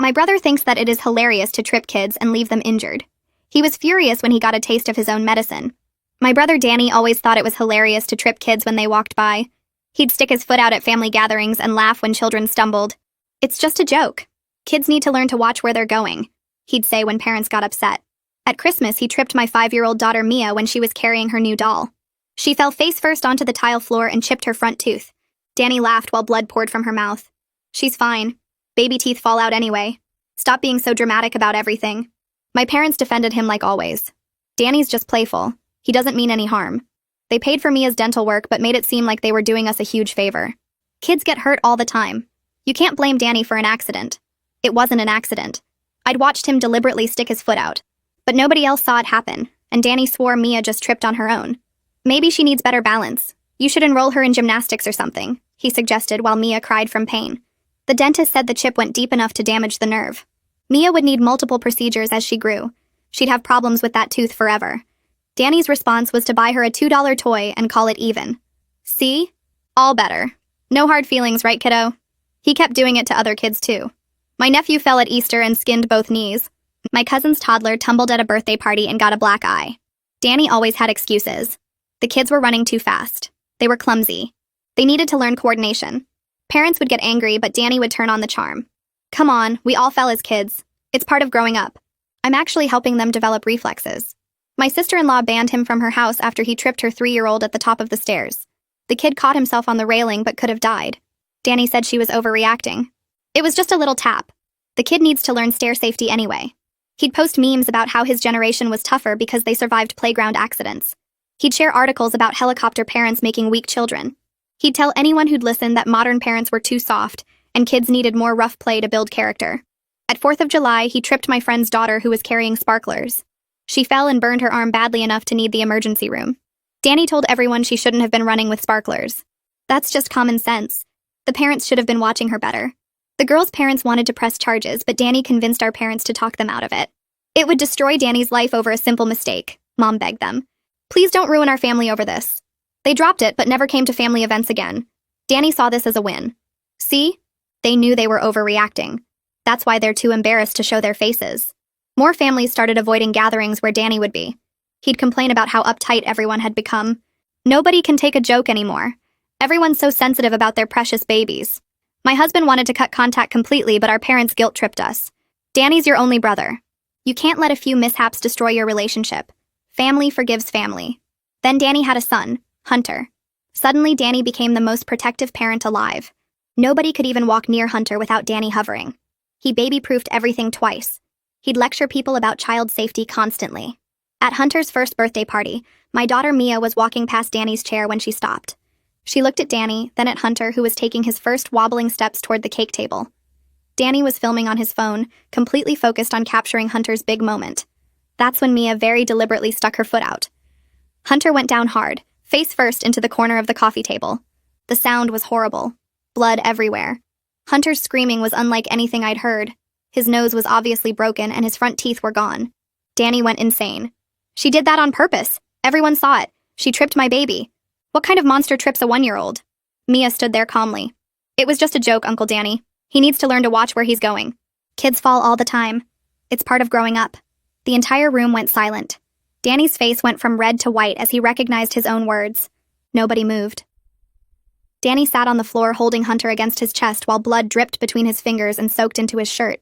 My brother thinks that it is hilarious to trip kids and leave them injured. He was furious when he got a taste of his own medicine. My brother Danny always thought it was hilarious to trip kids when they walked by. He'd stick his foot out at family gatherings and laugh when children stumbled. "It's just a joke. Kids need to learn to watch where they're going," he'd say when parents got upset. At Christmas, he tripped my 5-year-old daughter Mia when she was carrying her new doll. She fell face first onto the tile floor and chipped her front tooth. Danny laughed while blood poured from her mouth. "She's fine. Baby teeth fall out anyway. Stop being so dramatic about everything." My parents defended him like always. "Danny's just playful. He doesn't mean any harm." They paid for Mia's dental work but made it seem like they were doing us a huge favor. Kids get hurt all the time. You can't blame Danny for an accident. It wasn't an accident. I'd watched him deliberately stick his foot out. But nobody else saw it happen, and Danny swore Mia just tripped on her own. "Maybe she needs better balance. You should enroll her in gymnastics or something," he suggested while Mia cried from pain. The dentist said the chip went deep enough to damage the nerve. Mia would need multiple procedures as she grew. She'd have problems with that tooth forever. Danny's response was to buy her a $2 toy and call it even. See? All better. No hard feelings, right, kiddo? He kept doing it to other kids, too. My nephew fell at Easter and skinned both knees. My cousin's toddler tumbled at a birthday party and got a black eye. Danny always had excuses. The kids were running too fast. They were clumsy. They needed to learn coordination. Parents would get angry, but Danny would turn on the charm. "Come on, we all fell as kids. It's part of growing up. I'm actually helping them develop reflexes." My sister-in-law banned him from her house after he tripped her 3-year-old at the top of the stairs. The kid caught himself on the railing but could have died. Danny said she was overreacting. It was just a little tap. The kid needs to learn stair safety anyway. He'd post memes about how his generation was tougher because they survived playground accidents. He'd share articles about helicopter parents making weak children. He'd tell anyone who'd listen that modern parents were too soft and kids needed more rough play to build character. At 4th of July, he tripped my friend's daughter who was carrying sparklers. She fell and burned her arm badly enough to need the emergency room. Danny told everyone she shouldn't have been running with sparklers. That's just common sense. The parents should have been watching her better. The girl's parents wanted to press charges, but Danny convinced our parents to talk them out of it. It would destroy Danny's life over a simple mistake, Mom begged them. "Please don't ruin our family over this." They dropped it, but never came to family events again. Danny saw this as a win. See? They knew they were overreacting. That's why they're too embarrassed to show their faces. More families started avoiding gatherings where Danny would be. He'd complain about how uptight everyone had become. "Nobody can take a joke anymore. Everyone's so sensitive about their precious babies." My husband wanted to cut contact completely, but our parents guilt-tripped us. "Danny's your only brother. You can't let a few mishaps destroy your relationship. Family forgives family." Then Danny had a son, Hunter. Suddenly, Danny became the most protective parent alive. Nobody could even walk near Hunter without Danny hovering. He baby-proofed everything twice. He'd lecture people about child safety constantly. At Hunter's first birthday party, my daughter Mia was walking past Danny's chair when she stopped. She looked at Danny, then at Hunter, who was taking his first wobbling steps toward the cake table. Danny was filming on his phone, completely focused on capturing Hunter's big moment. That's when Mia very deliberately stuck her foot out. Hunter went down hard, face first into the corner of the coffee table. The sound was horrible. Blood everywhere. Hunter's screaming was unlike anything I'd heard. His nose was obviously broken and his front teeth were gone. Danny went insane. "She did that on purpose. Everyone saw it. She tripped my baby. What kind of monster trips a 1-year-old? Mia stood there calmly. "It was just a joke, Uncle Danny. He needs to learn to watch where he's going. Kids fall all the time. It's part of growing up." The entire room went silent. Danny's face went from red to white as he recognized his own words. Nobody moved. Danny sat on the floor holding Hunter against his chest while blood dripped between his fingers and soaked into his shirt.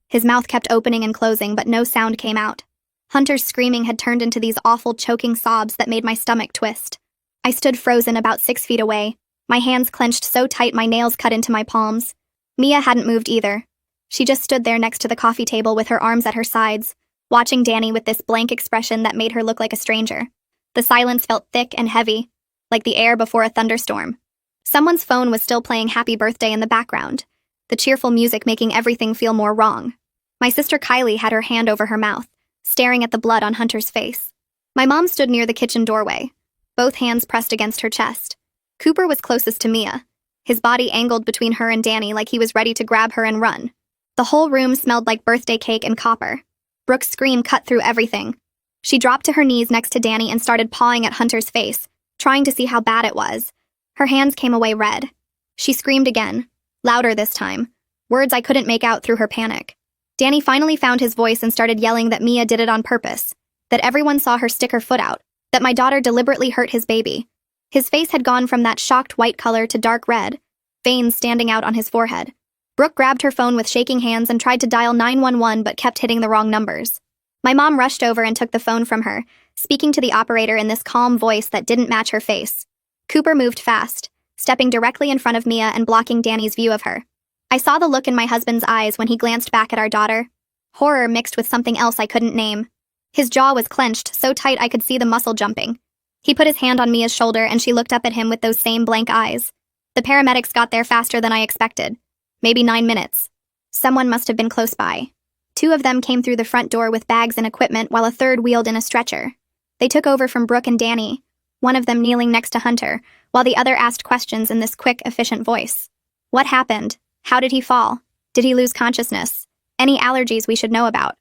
His mouth kept opening and closing, but no sound came out. Hunter's screaming had turned into these awful choking sobs that made my stomach twist. I stood frozen about 6 feet away, my hands clenched so tight my nails cut into my palms. Mia hadn't moved either. She just stood there next to the coffee table with her arms at her sides, watching Danny with this blank expression that made her look like a stranger. The silence felt thick and heavy, like the air before a thunderstorm. Someone's phone was still playing Happy Birthday in the background, the cheerful music making everything feel more wrong. My sister Kylie had her hand over her mouth, staring at the blood on Hunter's face. My mom stood near the kitchen doorway, both hands pressed against her chest. Cooper was closest to Mia, his body angled between her and Danny like he was ready to grab her and run. The whole room smelled like birthday cake and copper. Brooke's scream cut through everything. She dropped to her knees next to Danny and started pawing at Hunter's face, trying to see how bad it was. Her hands came away red. She screamed again, louder this time. words I couldn't make out through her panic. Danny finally found his voice and started yelling that Mia did it on purpose, that everyone saw her stick her foot out, that my daughter deliberately hurt his baby. His face had gone from that shocked white color to dark red, veins standing out on his forehead. Brooke grabbed her phone with shaking hands and tried to dial 911 but kept hitting the wrong numbers. My mom rushed over and took the phone from her, speaking to the operator in this calm voice that didn't match her face. Cooper moved fast, stepping directly in front of Mia and blocking Danny's view of her. I saw the look in my husband's eyes when he glanced back at our daughter. Horror mixed with something else I couldn't name. His jaw was clenched, so tight I could see the muscle jumping. He put his hand on Mia's shoulder and she looked up at him with those same blank eyes. The paramedics got there faster than I expected. Maybe 9 minutes. Someone must have been close by. 2 of them came through the front door with bags and equipment while a third wheeled in a stretcher. They took over from Brooke and Danny, one of them kneeling next to Hunter, while the other asked questions in this quick, efficient voice. What happened? How did he fall? Did he lose consciousness? Any allergies we should know about?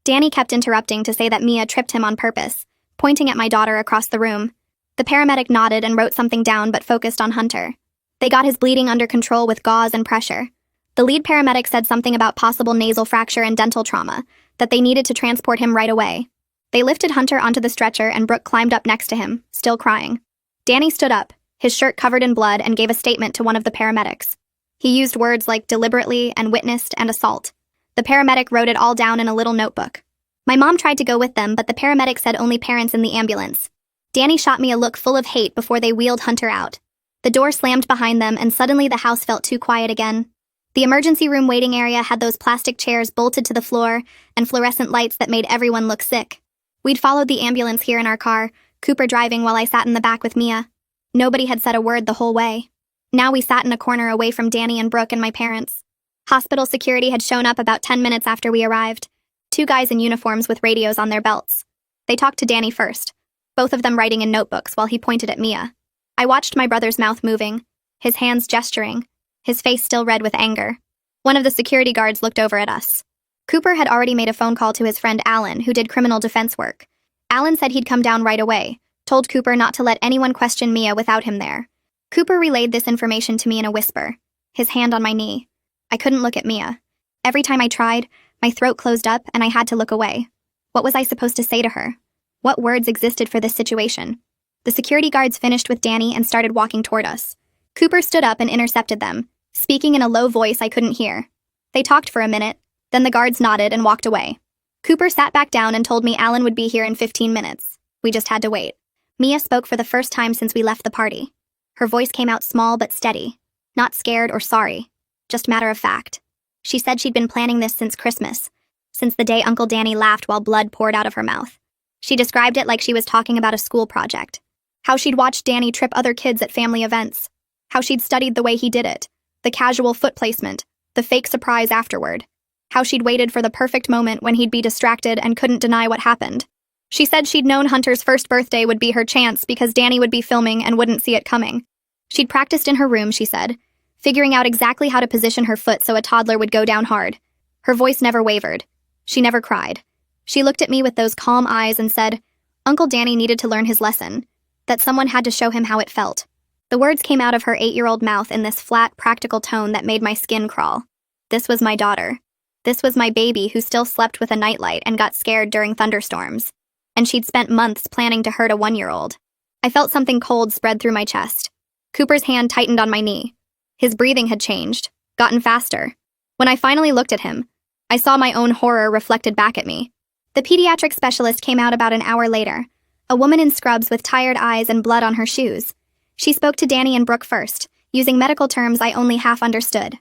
Danny kept interrupting to say that Mia tripped him on purpose, pointing at my daughter across the room. The paramedic nodded and wrote something down but focused on Hunter. They got his bleeding under control with gauze and pressure. The lead paramedic said something about possible nasal fracture and dental trauma, that they needed to transport him right away. They lifted Hunter onto the stretcher and Brooke climbed up next to him, still crying. Danny stood up, his shirt covered in blood, and gave a statement to one of the paramedics. He used words like deliberately and witnessed and assault. The paramedic wrote it all down in a little notebook. My mom tried to go with them, but the paramedic said only parents in the ambulance. Danny shot me a look full of hate before they wheeled Hunter out. The door slammed behind them and suddenly the house felt too quiet again. The emergency room waiting area had those plastic chairs bolted to the floor and fluorescent lights that made everyone look sick. We'd followed the ambulance here in our car, Cooper driving while I sat in the back with Mia. Nobody had said a word the whole way. Now we sat in a corner away from Danny and Brooke and my parents. Hospital security had shown up about 10 minutes after we arrived. 2 guys in uniforms with radios on their belts. They talked to Danny first, both of them writing in notebooks while he pointed at Mia. I watched my brother's mouth moving, his hands gesturing, his face still red with anger. One of the security guards looked over at us. Cooper had already made a phone call to his friend Alan, who did criminal defense work. Alan said he'd come down right away, told Cooper not to let anyone question Mia without him there. Cooper relayed this information to me in a whisper, his hand on my knee. I couldn't look at Mia. Every time I tried, my throat closed up and I had to look away. What was I supposed to say to her? What words existed for this situation? The security guards finished with Danny and started walking toward us. Cooper stood up and intercepted them, speaking in a low voice I couldn't hear. They talked for a minute, then the guards nodded and walked away. Cooper sat back down and told me Alan would be here in 15 minutes. We just had to wait. Mia spoke for the first time since we left the party. Her voice came out small but steady, not scared or sorry, just matter of fact. She said she'd been planning this since Christmas, since the day Uncle Danny laughed while blood poured out of her mouth. She described it like she was talking about a school project. How she'd watched Danny trip other kids at family events. How she'd studied the way he did it, the casual foot placement, the fake surprise afterward. How she'd waited for the perfect moment when he'd be distracted and couldn't deny what happened. She said she'd known Hunter's first birthday would be her chance because Danny would be filming and wouldn't see it coming. She'd practiced in her room, she said, figuring out exactly how to position her foot so a toddler would go down hard. Her voice never wavered. She never cried. She looked at me with those calm eyes and said, Uncle Danny needed to learn his lesson, that someone had to show him how it felt. The words came out of her 8-year-old mouth in this flat, practical tone that made my skin crawl. This was my daughter. This was my baby who still slept with a nightlight and got scared during thunderstorms. And she'd spent months planning to hurt a 1-year-old. I felt something cold spread through my chest. Cooper's hand tightened on my knee. His breathing had changed, gotten faster. When I finally looked at him, I saw my own horror reflected back at me. The pediatric specialist came out about an hour later, a woman in scrubs with tired eyes and blood on her shoes. She spoke to Danny and Brooke first, using medical terms I only half understood.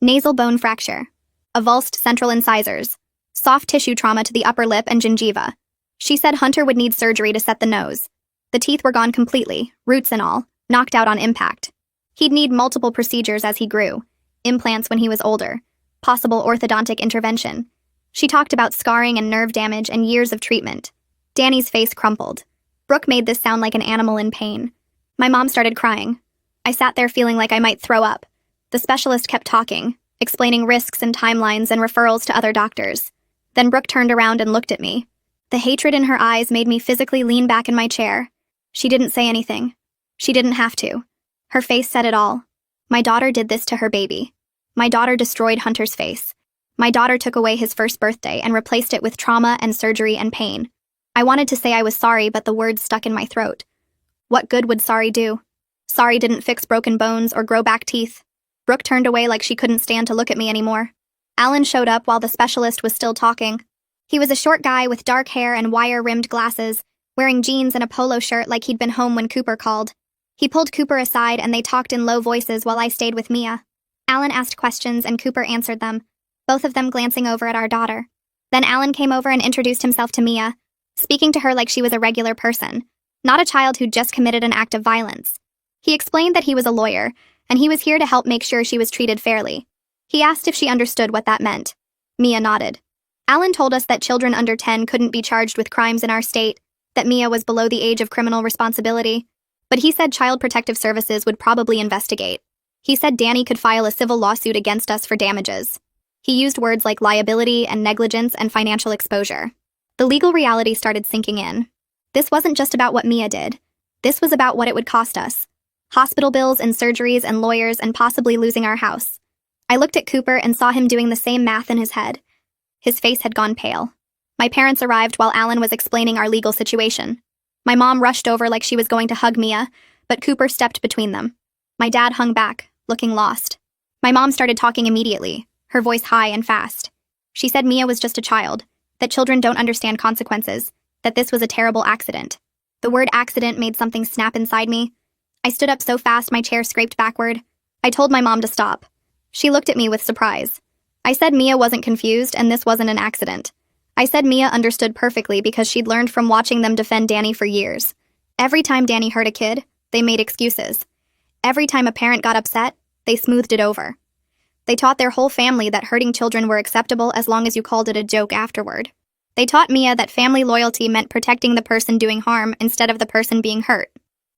Nasal bone fracture, avulsed central incisors, soft tissue trauma to the upper lip and gingiva. She said Hunter would need surgery to set the nose. The teeth were gone completely, roots and all, knocked out on impact. He'd need multiple procedures as he grew, implants when he was older, possible orthodontic intervention. She talked about scarring and nerve damage and years of treatment. Danny's face crumpled. Brooke made this sound like an animal in pain. My mom started crying. I sat there feeling like I might throw up. The specialist kept talking, explaining risks and timelines and referrals to other doctors. Then Brooke turned around and looked at me. The hatred in her eyes made me physically lean back in my chair. She didn't say anything. She didn't have to. Her face said it all. My daughter did this to her baby. My daughter destroyed Hunter's face. My daughter took away his first birthday and replaced it with trauma and surgery and pain. I wanted to say I was sorry, but the words stuck in my throat. What good would sorry do? Sorry didn't fix broken bones or grow back teeth. Brooke turned away like she couldn't stand to look at me anymore. Alan showed up while the specialist was still talking. He was a short guy with dark hair and wire-rimmed glasses, wearing jeans and a polo shirt like he'd been home when Cooper called. He pulled Cooper aside and they talked in low voices while I stayed with Mia. Alan asked questions and Cooper answered them, both of them glancing over at our daughter. Then Alan came over and introduced himself to Mia, speaking to her like she was a regular person, not a child who'd just committed an act of violence. He explained that he was a lawyer, and he was here to help make sure she was treated fairly. He asked if she understood what that meant. Mia nodded. Alan told us that children under 10 couldn't be charged with crimes in our state, that Mia was below the age of criminal responsibility, but he said Child Protective Services would probably investigate. He said Danny could file a civil lawsuit against us for damages. He used words like liability and negligence and financial exposure. The legal reality started sinking in. This wasn't just about what Mia did. This was about what it would cost us. Hospital bills and surgeries and lawyers and possibly losing our house. I looked at Cooper and saw him doing the same math in his head. His face had gone pale. My parents arrived while Alan was explaining our legal situation. My mom rushed over like she was going to hug Mia, but Cooper stepped between them. My dad hung back, looking lost. My mom started talking immediately, her voice high and fast. She said Mia was just a child, that children don't understand consequences, that this was a terrible accident. The word accident made something snap inside me. I stood up so fast my chair scraped backward. I told my mom to stop. She looked at me with surprise. I said Mia wasn't confused and this wasn't an accident. I said Mia understood perfectly because she'd learned from watching them defend Danny for years. Every time Danny hurt a kid, they made excuses. Every time a parent got upset, they smoothed it over. They taught their whole family that hurting children were acceptable as long as you called it a joke afterward. They taught Mia that family loyalty meant protecting the person doing harm instead of the person being hurt.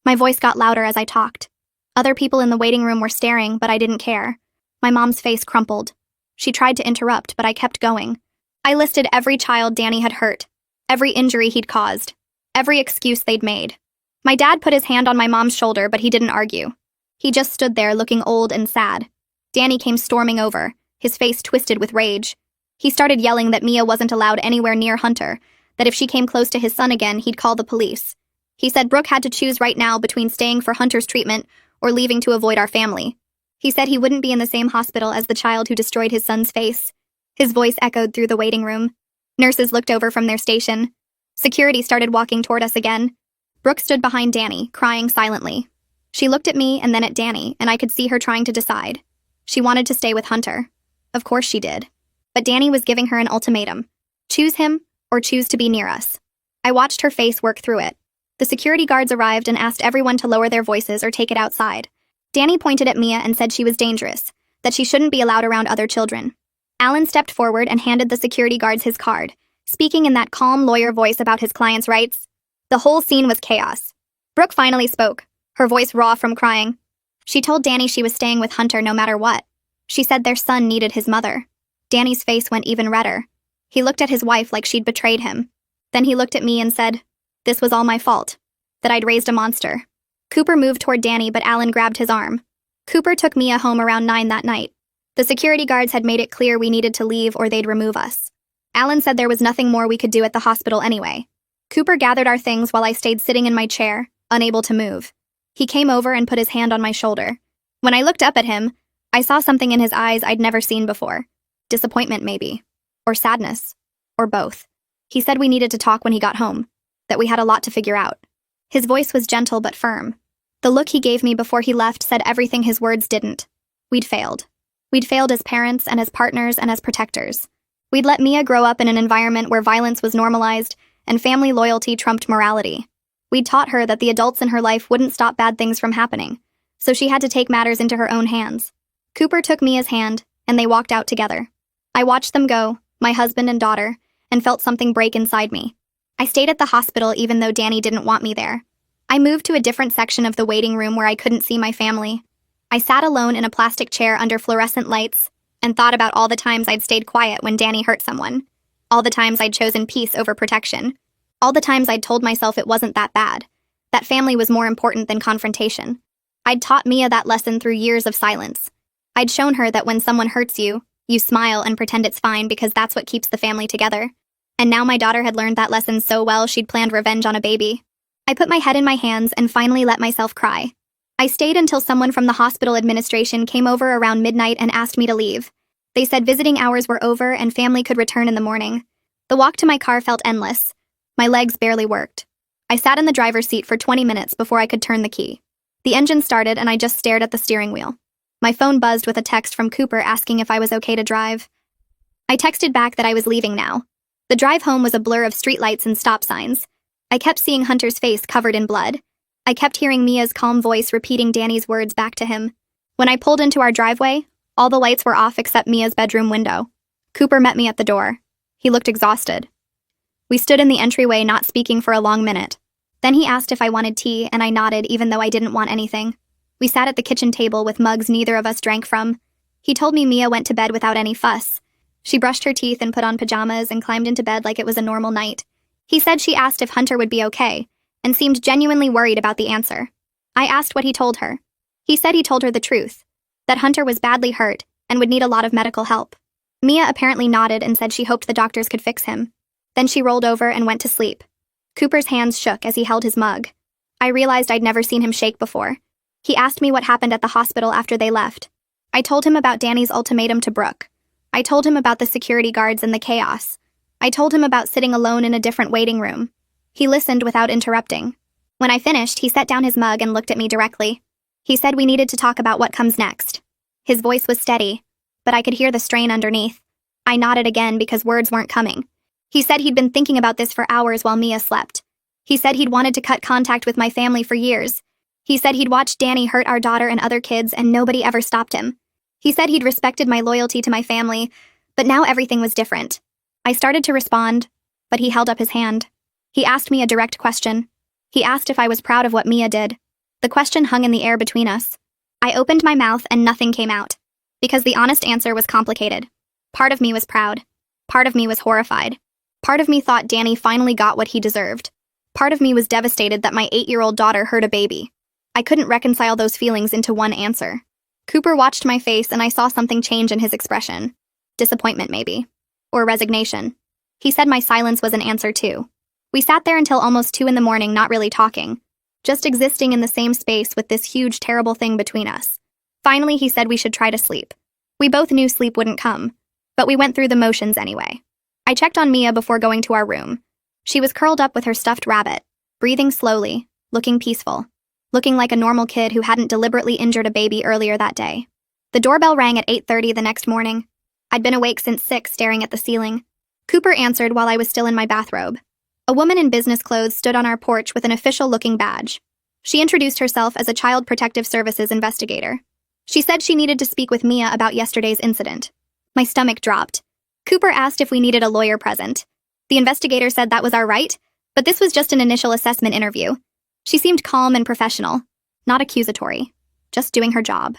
My voice got louder as I talked. Other people in the waiting room were staring, but I didn't care. My mom's face crumpled. She tried to interrupt, but I kept going. I listed every child Danny had hurt, every injury he'd caused, every excuse they'd made. My dad put his hand on my mom's shoulder, but he didn't argue. He just stood there looking old and sad. Danny came storming over, his face twisted with rage. He started yelling that Mia wasn't allowed anywhere near Hunter, that if she came close to his son again, he'd call the police. He said Brooke had to choose right now between staying for Hunter's treatment or leaving to avoid our family. He said he wouldn't be in the same hospital as the child who destroyed his son's face. His voice echoed through the waiting room. Nurses looked over from their station. Security started walking toward us again. Brooke stood behind Danny, crying silently. She looked at me and then at Danny, and I could see her trying to decide. She wanted to stay with Hunter. Of course she did. But Danny was giving her an ultimatum. Choose him or choose to be near us. I watched her face work through it. The security guards arrived and asked everyone to lower their voices or take it outside. Danny pointed at Mia and said she was dangerous, that she shouldn't be allowed around other children. Alan stepped forward and handed the security guards his card, speaking in that calm lawyer voice about his client's rights. The whole scene was chaos. Brooke finally spoke, her voice raw from crying. She told Danny she was staying with Hunter no matter what. She said their son needed his mother. Danny's face went even redder. He looked at his wife like she'd betrayed him. Then he looked at me and said, this was all my fault, that I'd raised a monster. Cooper moved toward Danny, but Alan grabbed his arm. Cooper took Mia home around 9 that night. The security guards had made it clear we needed to leave or they'd remove us. Alan said there was nothing more we could do at the hospital anyway. Cooper gathered our things while I stayed sitting in my chair, unable to move. He came over and put his hand on my shoulder. When I looked up at him, I saw something in his eyes I'd never seen before. Disappointment, maybe. Or sadness. Or both. He said we needed to talk when he got home, that we had a lot to figure out. His voice was gentle but firm. The look he gave me before he left said everything his words didn't. We'd failed. We'd failed as parents and as partners and as protectors. We'd let Mia grow up in an environment where violence was normalized and family loyalty trumped morality. We'd taught her that the adults in her life wouldn't stop bad things from happening, so she had to take matters into her own hands. Cooper took Mia's hand, and they walked out together. I watched them go, my husband and daughter, and felt something break inside me. I stayed at the hospital even though Danny didn't want me there. I moved to a different section of the waiting room where I couldn't see my family. I sat alone in a plastic chair under fluorescent lights and thought about all the times I'd stayed quiet when Danny hurt someone, all the times I'd chosen peace over protection, all the times I'd told myself it wasn't that bad, that family was more important than confrontation. I'd taught Mia that lesson through years of silence. I'd shown her that when someone hurts you, you smile and pretend it's fine because that's what keeps the family together. And now my daughter had learned that lesson so well she'd planned revenge on a baby. I put my head in my hands and finally let myself cry. I stayed until someone from the hospital administration came over around midnight and asked me to leave. They said visiting hours were over and family could return in the morning. The walk to my car felt endless. My legs barely worked. I sat in the driver's seat for 20 minutes before I could turn the key. The engine started and I just stared at the steering wheel. My phone buzzed with a text from Cooper asking if I was okay to drive. I texted back that I was leaving now. The drive home was a blur of streetlights and stop signs. I kept seeing Hunter's face covered in blood. I kept hearing Mia's calm voice repeating Danny's words back to him. When I pulled into our driveway, all the lights were off except Mia's bedroom window. Cooper met me at the door. He looked exhausted. We stood in the entryway not speaking for a long minute. Then he asked if I wanted tea, and I nodded even though I didn't want anything. We sat at the kitchen table with mugs neither of us drank from. He told me Mia went to bed without any fuss. She brushed her teeth and put on pajamas and climbed into bed like it was a normal night. He said she asked if Hunter would be okay, and seemed genuinely worried about the answer. I asked what he told her. He said he told her the truth, that Hunter was badly hurt and would need a lot of medical help. Mia apparently nodded and said she hoped the doctors could fix him. Then she rolled over and went to sleep. Cooper's hands shook as he held his mug. I realized I'd never seen him shake before. He asked me what happened at the hospital after they left. I told him about Danny's ultimatum to Brooke. I told him about the security guards and the chaos. I told him about sitting alone in a different waiting room. He listened without interrupting. When I finished, he set down his mug and looked at me directly. He said we needed to talk about what comes next. His voice was steady, but I could hear the strain underneath. I nodded again because words weren't coming. He said he'd been thinking about this for hours while Mia slept. He said he'd wanted to cut contact with my family for years. He said he'd watched Danny hurt our daughter and other kids and nobody ever stopped him. He said he'd respected my loyalty to my family, but now everything was different. I started to respond, but he held up his hand. He asked me a direct question. He asked if I was proud of what Mia did. The question hung in the air between us. I opened my mouth and nothing came out, because the honest answer was complicated. Part of me was proud. Part of me was horrified. Part of me thought Danny finally got what he deserved. Part of me was devastated that my 8-year-old daughter hurt a baby. I couldn't reconcile those feelings into one answer. Cooper watched my face and I saw something change in his expression. Disappointment, maybe. Or resignation. He said my silence was an answer too. We sat there until almost 2 a.m, not really talking. Just existing in the same space with this huge, terrible thing between us. Finally, he said we should try to sleep. We both knew sleep wouldn't come, but we went through the motions anyway. I checked on Mia before going to our room. She was curled up with her stuffed rabbit, breathing slowly, looking peaceful, looking like a normal kid who hadn't deliberately injured a baby earlier that day. The doorbell rang at 8:30 the next morning. I'd been awake since 6, staring at the ceiling. Cooper answered while I was still in my bathrobe. A woman in business clothes stood on our porch with an official-looking badge. She introduced herself as a Child Protective Services investigator. She said she needed to speak with Mia about yesterday's incident. My stomach dropped. Cooper asked if we needed a lawyer present. The investigator said that was our right, but this was just an initial assessment interview. She seemed calm and professional, not accusatory, just doing her job.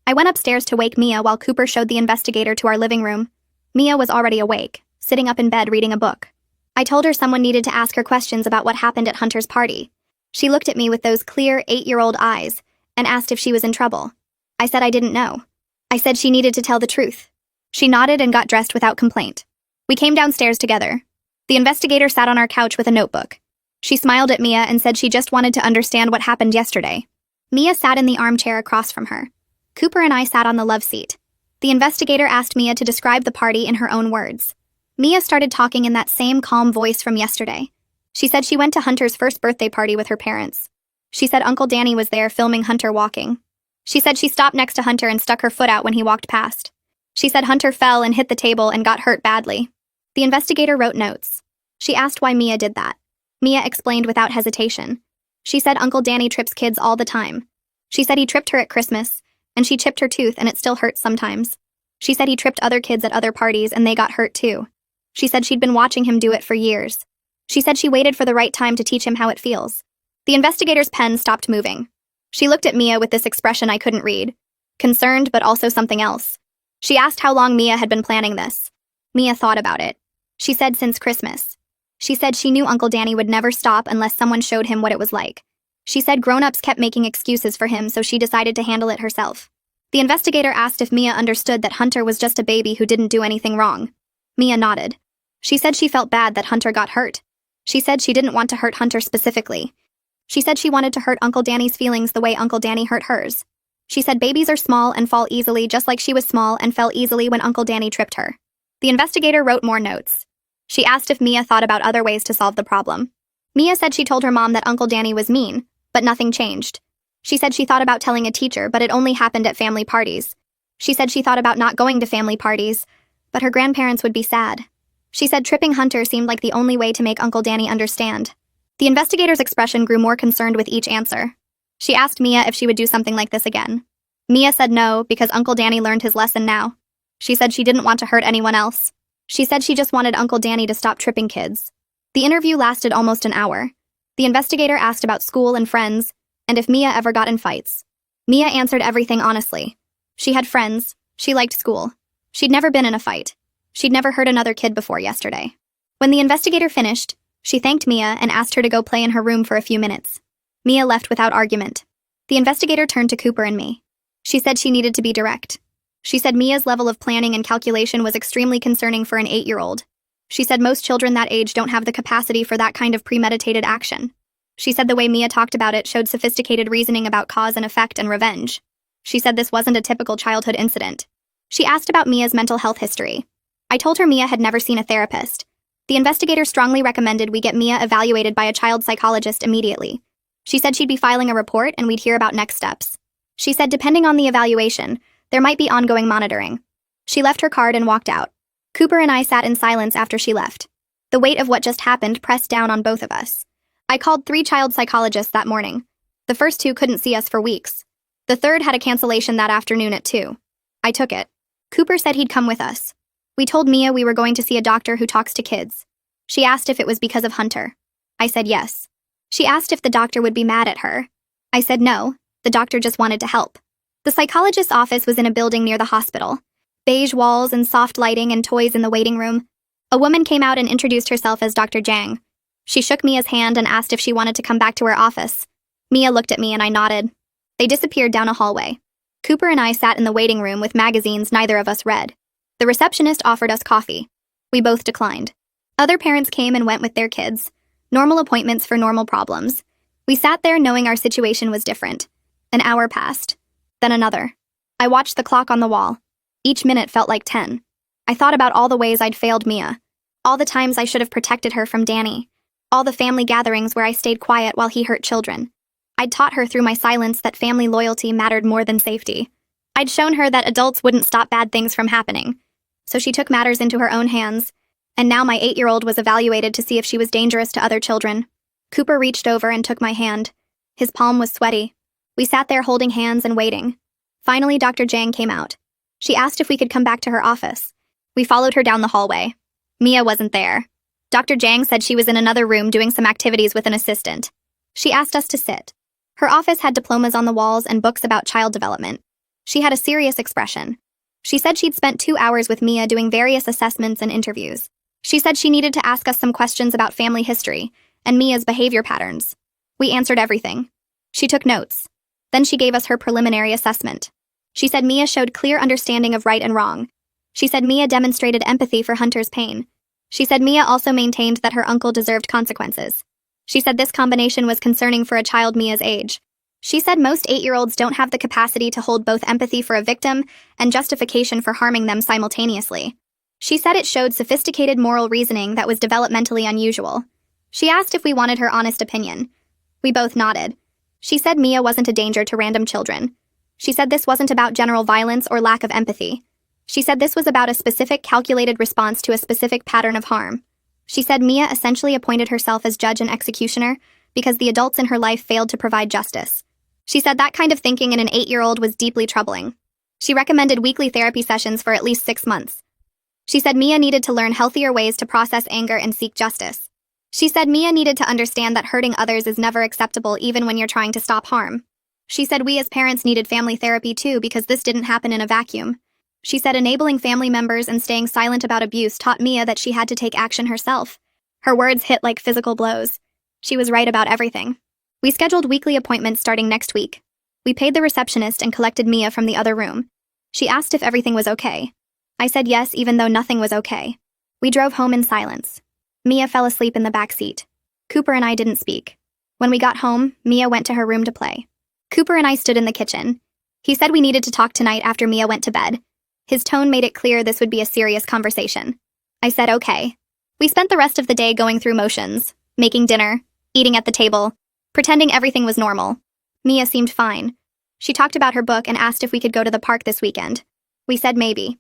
I went upstairs to wake Mia while Cooper showed the investigator to our living room. Mia was already awake, sitting up in bed reading a book. I told her someone needed to ask her questions about what happened at Hunter's party. She looked at me with those clear 8-year-old eyes and asked if she was in trouble. I said I didn't know. I said she needed to tell the truth. She nodded and got dressed without complaint. We came downstairs together. The investigator sat on our couch with a notebook. She smiled at Mia and said she just wanted to understand what happened yesterday. Mia sat in the armchair across from her. Cooper and I sat on the love seat. The investigator asked Mia to describe the party in her own words. Mia started talking in that same calm voice from yesterday. She said she went to Hunter's first birthday party with her parents. She said Uncle Danny was there filming Hunter walking. She said she stopped next to Hunter and stuck her foot out when he walked past. She said Hunter fell and hit the table and got hurt badly. The investigator wrote notes. She asked why Mia did that. Mia explained without hesitation. She said Uncle Danny trips kids all the time. She said he tripped her at Christmas, and she chipped her tooth and it still hurts sometimes. She said he tripped other kids at other parties and they got hurt too. She said she'd been watching him do it for years. She said she waited for the right time to teach him how it feels. The investigator's pen stopped moving. She looked at Mia with this expression I couldn't read. Concerned, but also something else. She asked how long Mia had been planning this. Mia thought about it. She said since Christmas. She said she knew Uncle Danny would never stop unless someone showed him what it was like. She said grown-ups kept making excuses for him, so she decided to handle it herself. The investigator asked if Mia understood that Hunter was just a baby who didn't do anything wrong. Mia nodded. She said she felt bad that Hunter got hurt. She said she didn't want to hurt Hunter specifically. She said she wanted to hurt Uncle Danny's feelings the way Uncle Danny hurt hers. She said babies are small and fall easily just like she was small and fell easily when Uncle Danny tripped her. The investigator wrote more notes. She asked if Mia thought about other ways to solve the problem. Mia said she told her mom that Uncle Danny was mean, but nothing changed. She said she thought about telling a teacher, but it only happened at family parties. She said she thought about not going to family parties, but her grandparents would be sad. She said tripping Hunter seemed like the only way to make Uncle Danny understand. The investigator's expression grew more concerned with each answer. She asked Mia if she would do something like this again. Mia said no, because Uncle Danny learned his lesson now. She said she didn't want to hurt anyone else. She said she just wanted Uncle Danny to stop tripping kids. The interview lasted almost an hour. The investigator asked about school and friends, and if Mia ever got in fights. Mia answered everything honestly. She had friends. She liked school. She'd never been in a fight. She'd never hurt another kid before yesterday. When the investigator finished, she thanked Mia and asked her to go play in her room for a few minutes. Mia left without argument. The investigator turned to Cooper and me. She said she needed to be direct. She said Mia's level of planning and calculation was extremely concerning for an 8-year-old. She said most children that age don't have the capacity for that kind of premeditated action. She said the way Mia talked about it showed sophisticated reasoning about cause and effect and revenge. She said this wasn't a typical childhood incident. She asked about Mia's mental health history. I told her Mia had never seen a therapist. The investigator strongly recommended we get Mia evaluated by a child psychologist immediately. She said she'd be filing a report and we'd hear about next steps. She said depending on the evaluation, there might be ongoing monitoring. She left her card and walked out. Cooper and I sat in silence after she left. The weight of what just happened pressed down on both of us. I called 3 child psychologists that morning. The first 2 couldn't see us for weeks. The third had a cancellation that afternoon at 2. I took it. Cooper said he'd come with us. We told Mia we were going to see a doctor who talks to kids. She asked if it was because of Hunter. I said yes. She asked if the doctor would be mad at her. I said no, the doctor just wanted to help. The psychologist's office was in a building near the hospital. Beige walls and soft lighting and toys in the waiting room. A woman came out and introduced herself as Dr. Jang. She shook Mia's hand and asked if she wanted to come back to her office. Mia looked at me and I nodded. They disappeared down a hallway. Cooper and I sat in the waiting room with magazines neither of us read. The receptionist offered us coffee. We both declined. Other parents came and went with their kids. Normal appointments for normal problems. We sat there knowing our situation was different. An hour passed. Then another. I watched the clock on the wall. Each minute felt like 10. I thought about all the ways I'd failed Mia. All the times I should have protected her from Danny. All the family gatherings where I stayed quiet while he hurt children. I'd taught her through my silence that family loyalty mattered more than safety. I'd shown her that adults wouldn't stop bad things from happening. So she took matters into her own hands, and now my 8-year-old was evaluated to see if she was dangerous to other children. Cooper reached over and took my hand. His palm was sweaty. We sat there holding hands and waiting. Finally, Dr. Jang came out. She asked if we could come back to her office. We followed her down the hallway. Mia wasn't there. Dr. Jang said she was in another room doing some activities with an assistant. She asked us to sit. Her office had diplomas on the walls and books about child development. She had a serious expression. She said she'd spent 2 hours with Mia doing various assessments and interviews. She said she needed to ask us some questions about family history and Mia's behavior patterns. We answered everything. She took notes. Then she gave us her preliminary assessment. She said Mia showed clear understanding of right and wrong. She said Mia demonstrated empathy for Hunter's pain. She said Mia also maintained that her uncle deserved consequences. She said this combination was concerning for a child Mia's age. She said most 8-year-olds don't have the capacity to hold both empathy for a victim and justification for harming them simultaneously. She said it showed sophisticated moral reasoning that was developmentally unusual. She asked if we wanted her honest opinion. We both nodded. She said Mia wasn't a danger to random children. She said this wasn't about general violence or lack of empathy. She said this was about a specific calculated response to a specific pattern of harm. She said Mia essentially appointed herself as judge and executioner because the adults in her life failed to provide justice. She said that kind of thinking in an 8-year-old was deeply troubling. She recommended weekly therapy sessions for at least 6 months. She said Mia needed to learn healthier ways to process anger and seek justice. She said Mia needed to understand that hurting others is never acceptable even when you're trying to stop harm. She said we as parents needed family therapy too because this didn't happen in a vacuum. She said enabling family members and staying silent about abuse taught Mia that she had to take action herself. Her words hit like physical blows. She was right about everything. We scheduled weekly appointments starting next week. We paid the receptionist and collected Mia from the other room. She asked if everything was okay. I said yes, even though nothing was okay. We drove home in silence. Mia fell asleep in the back seat. Cooper and I didn't speak. When we got home, Mia went to her room to play. Cooper and I stood in the kitchen. He said we needed to talk tonight after Mia went to bed. His tone made it clear this would be a serious conversation. I said okay. We spent the rest of the day going through motions, making dinner, eating at the table, pretending everything was normal. Mia seemed fine. She talked about her book and asked if we could go to the park this weekend. We said maybe.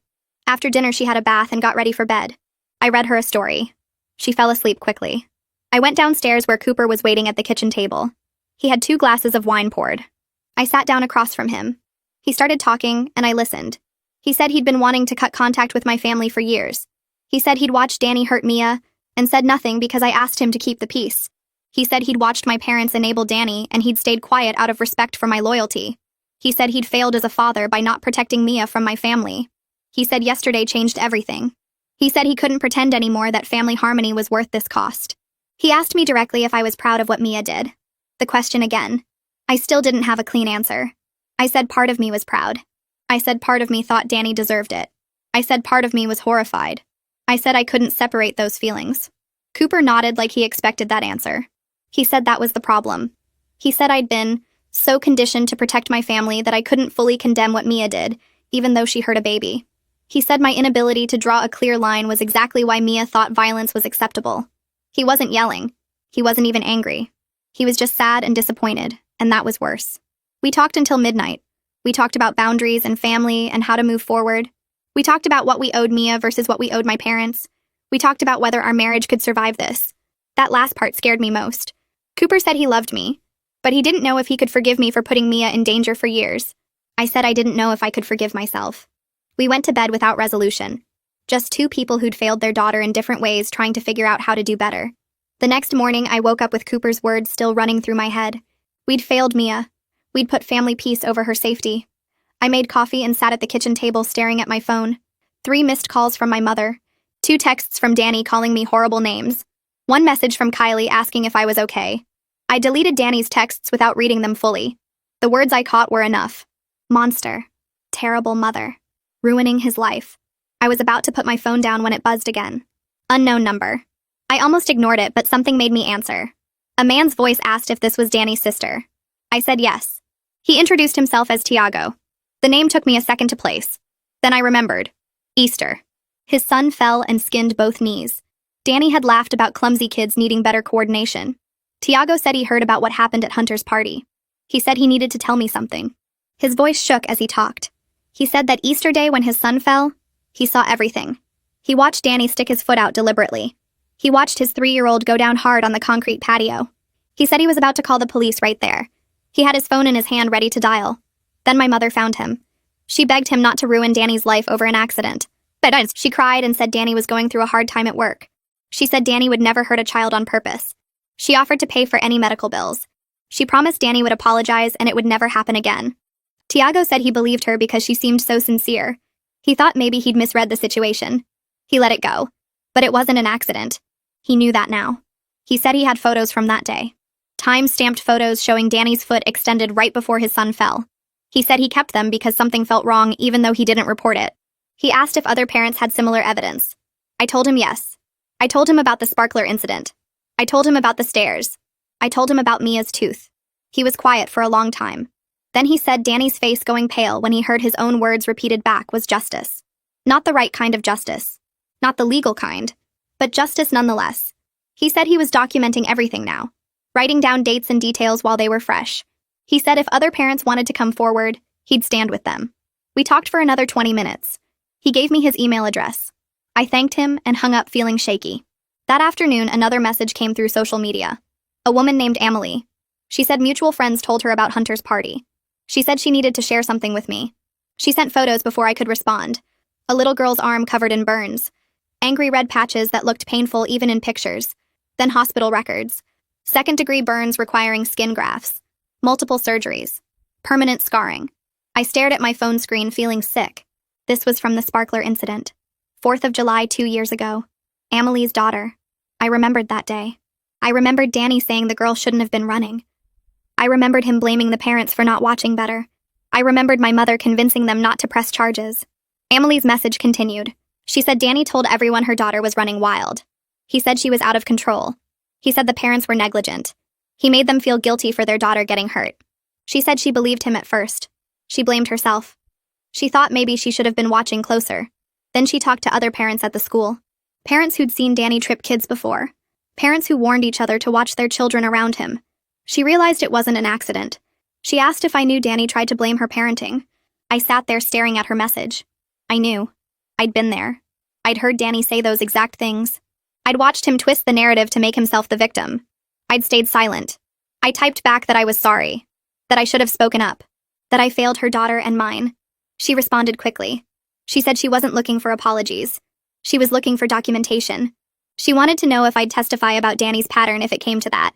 After dinner, she had a bath and got ready for bed. I read her a story. She fell asleep quickly. I went downstairs where Cooper was waiting at the kitchen table. He had 2 glasses of wine poured. I sat down across from him. He started talking, and I listened. He said he'd been wanting to cut contact with my family for years. He said he'd watched Danny hurt Mia, and said nothing because I asked him to keep the peace. He said he'd watched my parents enable Danny, and he'd stayed quiet out of respect for my loyalty. He said he'd failed as a father by not protecting Mia from my family. He said yesterday changed everything. He said he couldn't pretend anymore that family harmony was worth this cost. He asked me directly if I was proud of what Mia did. The question again. I still didn't have a clean answer. I said part of me was proud. I said part of me thought Danny deserved it. I said part of me was horrified. I said I couldn't separate those feelings. Cooper nodded like he expected that answer. He said that was the problem. He said I'd been so conditioned to protect my family that I couldn't fully condemn what Mia did, even though she hurt a baby. He said my inability to draw a clear line was exactly why Mia thought violence was acceptable. He wasn't yelling. He wasn't even angry. He was just sad and disappointed, and that was worse. We talked until midnight. We talked about boundaries and family and how to move forward. We talked about what we owed Mia versus what we owed my parents. We talked about whether our marriage could survive this. That last part scared me most. Cooper said he loved me, but he didn't know if he could forgive me for putting Mia in danger for years. I said I didn't know if I could forgive myself. We went to bed without resolution. Just 2 people who'd failed their daughter in different ways trying to figure out how to do better. The next morning, I woke up with Cooper's words still running through my head. We'd failed Mia. We'd put family peace over her safety. I made coffee and sat at the kitchen table staring at my phone. 3 missed calls from my mother. 2 texts from Danny calling me horrible names. 1 message from Kylie asking if I was okay. I deleted Danny's texts without reading them fully. The words I caught were enough. Monster. Terrible mother. Ruining his life. I was about to put my phone down when it buzzed again. Unknown number. I almost ignored it, but something made me answer. A man's voice asked if this was Danny's sister. I said yes. He introduced himself as Tiago. The name took me a second to place. Then I remembered. Easter. His son fell and skinned both knees. Danny had laughed about clumsy kids needing better coordination. Tiago said he heard about what happened at Hunter's party. He said he needed to tell me something. His voice shook as he talked. He said that Easter day when his son fell, he saw everything. He watched Danny stick his foot out deliberately. He watched his 3-year-old go down hard on the concrete patio. He said he was about to call the police right there. He had his phone in his hand ready to dial. Then my mother found him. She begged him not to ruin Danny's life over an accident. But she cried and said Danny was going through a hard time at work. She said Danny would never hurt a child on purpose. She offered to pay for any medical bills. She promised Danny would apologize and it would never happen again. Tiago said he believed her because she seemed so sincere. He thought maybe he'd misread the situation. He let it go. But it wasn't an accident. He knew that now. He said he had photos from that day. Time-stamped photos showing Danny's foot extended right before his son fell. He said he kept them because something felt wrong even though he didn't report it. He asked if other parents had similar evidence. I told him yes. I told him about the sparkler incident. I told him about the stairs. I told him about Mia's tooth. He was quiet for a long time. Then he said Danny's face going pale when he heard his own words repeated back was justice. Not the right kind of justice. Not the legal kind. But justice nonetheless. He said he was documenting everything now, writing down dates and details while they were fresh. He said if other parents wanted to come forward, he'd stand with them. We talked for another 20 minutes. He gave me his email address. I thanked him and hung up feeling shaky. That afternoon, another message came through social media. A woman named Amelie. She said mutual friends told her about Hunter's party. She said she needed to share something with me. She sent photos before I could respond. A little girl's arm covered in burns. Angry red patches that looked painful even in pictures. Then hospital records. Second-degree burns requiring skin grafts. Multiple surgeries. Permanent scarring. I stared at my phone screen feeling sick. This was from the sparkler incident. 4th of July 2 years ago. Amelie's daughter. I remembered that day. I remembered Danny saying the girl shouldn't have been running. I remembered him blaming the parents for not watching better. I remembered my mother convincing them not to press charges. Emily's message continued. She said Danny told everyone her daughter was running wild. He said she was out of control. He said the parents were negligent. He made them feel guilty for their daughter getting hurt. She said she believed him at first. She blamed herself. She thought maybe she should have been watching closer. Then she talked to other parents at the school. Parents who'd seen Danny trip kids before. Parents who warned each other to watch their children around him. She realized it wasn't an accident. She asked if I knew Danny tried to blame her parenting. I sat there staring at her message. I knew. I'd been there. I'd heard Danny say those exact things. I'd watched him twist the narrative to make himself the victim. I'd stayed silent. I typed back that I was sorry. That I should have spoken up. That I failed her daughter and mine. She responded quickly. She said she wasn't looking for apologies. She was looking for documentation. She wanted to know if I'd testify about Danny's pattern if it came to that.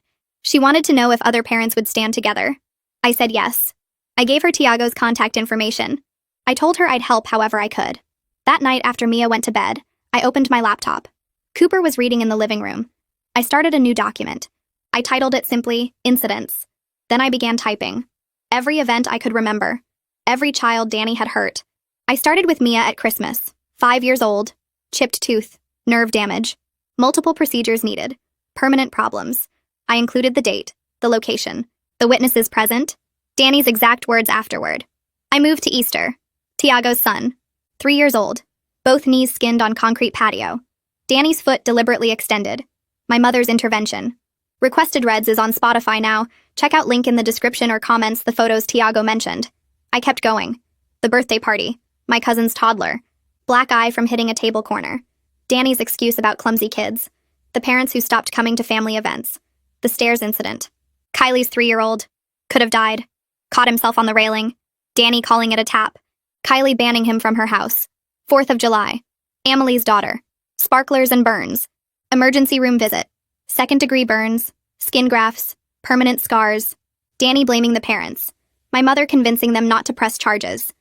She wanted to know if other parents would stand together. I said yes. I gave her Tiago's contact information. I told her I'd help however I could. That night after Mia went to bed, I opened my laptop. Cooper was reading in the living room. I started a new document. I titled it simply, Incidents. Then I began typing. Every event I could remember. Every child Danny had hurt. I started with Mia at Christmas. 5 years old. Chipped tooth. Nerve damage. Multiple procedures needed. Permanent problems. I included the date, the location, the witnesses present, Danny's exact words afterward. I moved to Easter. Tiago's son. 3 years old. Both knees skinned on concrete patio. Danny's foot deliberately extended. My mother's intervention. Requested Reds is on Spotify now. Check out link in the description or comments the photos Tiago mentioned. I kept going. The birthday party. My cousin's toddler. Black eye from hitting a table corner. Danny's excuse about clumsy kids. The parents who stopped coming to family events. The stairs incident. Kylie's 3-year-old. Could have died. Caught himself on the railing. Danny calling it a tap. Kylie banning him from her house. 4th of July. Emily's daughter. Sparklers and burns. Emergency room visit. 2nd-degree burns. Skin grafts. Permanent scars. Danny blaming the parents. My mother convincing them not to press charges.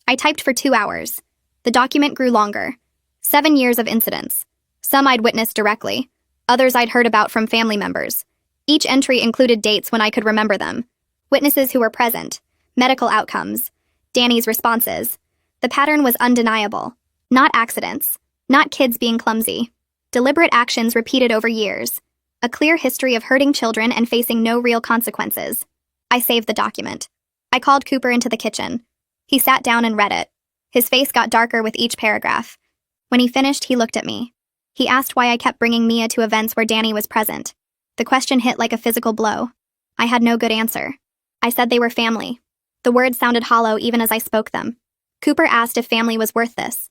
I typed for 2 hours. The document grew longer. 7 years of incidents. Some I'd witnessed directly. Others I'd heard about from family members. Each entry included dates when I could remember them. Witnesses who were present. Medical outcomes. Danny's responses. The pattern was undeniable. Not accidents. Not kids being clumsy. Deliberate actions repeated over years. A clear history of hurting children and facing no real consequences. I saved the document. I called Cooper into the kitchen. He sat down and read it. His face got darker with each paragraph. When he finished, he looked at me. He asked why I kept bringing Mia to events where Danny was present. The question hit like a physical blow. I had no good answer. I said they were family. The words sounded hollow even as I spoke them. Cooper asked if family was worth this.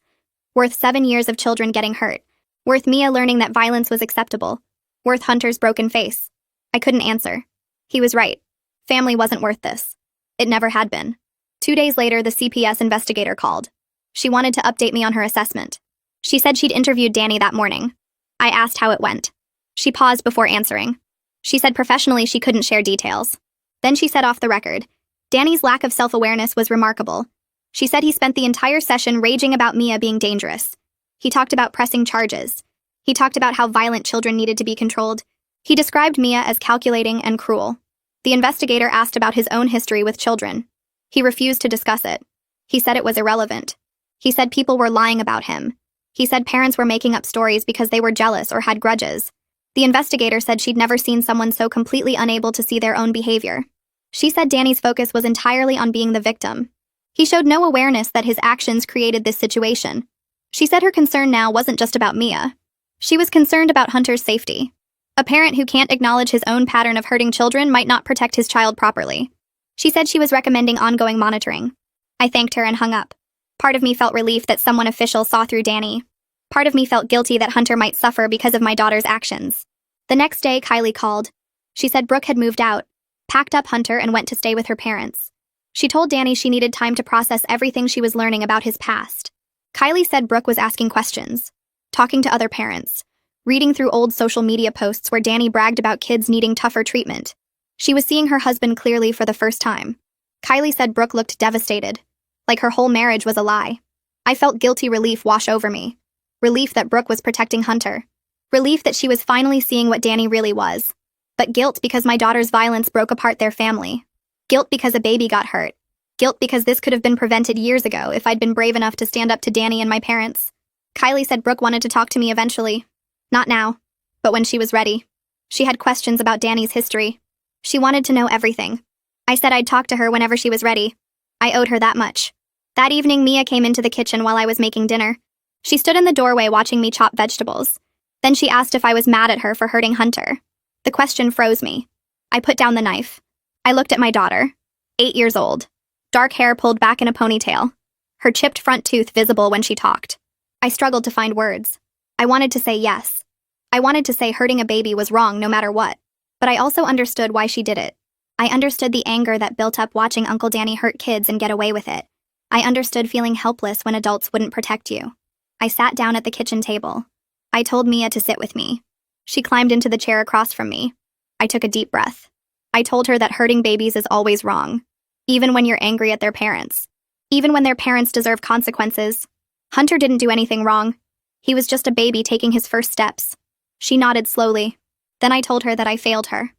Worth 7 years of children getting hurt. Worth Mia learning that violence was acceptable. Worth Hunter's broken face. I couldn't answer. He was right. Family wasn't worth this. It never had been. 2 days later, the CPS investigator called. She wanted to update me on her assessment. She said she'd interviewed Danny that morning. I asked how it went. She paused before answering. She said professionally she couldn't share details. Then she said off the record, Danny's lack of self-awareness was remarkable. She said he spent the entire session raging about Mia being dangerous. He talked about pressing charges. He talked about how violent children needed to be controlled. He described Mia as calculating and cruel. The investigator asked about his own history with children. He refused to discuss it. He said it was irrelevant. He said people were lying about him. He said parents were making up stories because they were jealous or had grudges. The investigator said she'd never seen someone so completely unable to see their own behavior. She said Danny's focus was entirely on being the victim. He showed no awareness that his actions created this situation. She said her concern now wasn't just about Mia. She was concerned about Hunter's safety. A parent who can't acknowledge his own pattern of hurting children might not protect his child properly. She said she was recommending ongoing monitoring. I thanked her and hung up. Part of me felt relief that someone official saw through Danny. Part of me felt guilty that Hunter might suffer because of my daughter's actions. The next day, Kylie called. She said Brooke had moved out, packed up Hunter, and went to stay with her parents. She told Danny she needed time to process everything she was learning about his past. Kylie said Brooke was asking questions, talking to other parents, reading through old social media posts where Danny bragged about kids needing tougher treatment. She was seeing her husband clearly for the first time. Kylie said Brooke looked devastated, like her whole marriage was a lie. I felt guilty relief wash over me. Relief that Brooke was protecting Hunter. Relief that she was finally seeing what Danny really was. But guilt because my daughter's violence broke apart their family. Guilt because a baby got hurt. Guilt because this could have been prevented years ago if I'd been brave enough to stand up to Danny and my parents. Kylie said Brooke wanted to talk to me eventually. Not now, but when she was ready. She had questions about Danny's history. She wanted to know everything. I said I'd talk to her whenever she was ready. I owed her that much. That evening, Mia came into the kitchen while I was making dinner. She stood in the doorway watching me chop vegetables. Then she asked if I was mad at her for hurting Hunter. The question froze me. I put down the knife. I looked at my daughter, 8 years old. Dark hair pulled back in a ponytail. Her chipped front tooth visible when she talked. I struggled to find words. I wanted to say yes. I wanted to say hurting a baby was wrong no matter what. But I also understood why she did it. I understood the anger that built up watching Uncle Danny hurt kids and get away with it. I understood feeling helpless when adults wouldn't protect you. I sat down at the kitchen table. I told Mia to sit with me. She climbed into the chair across from me. I took a deep breath. I told her that hurting babies is always wrong. Even when you're angry at their parents. Even when their parents deserve consequences. Hunter didn't do anything wrong. He was just a baby taking his first steps. She nodded slowly. Then I told her that I failed her.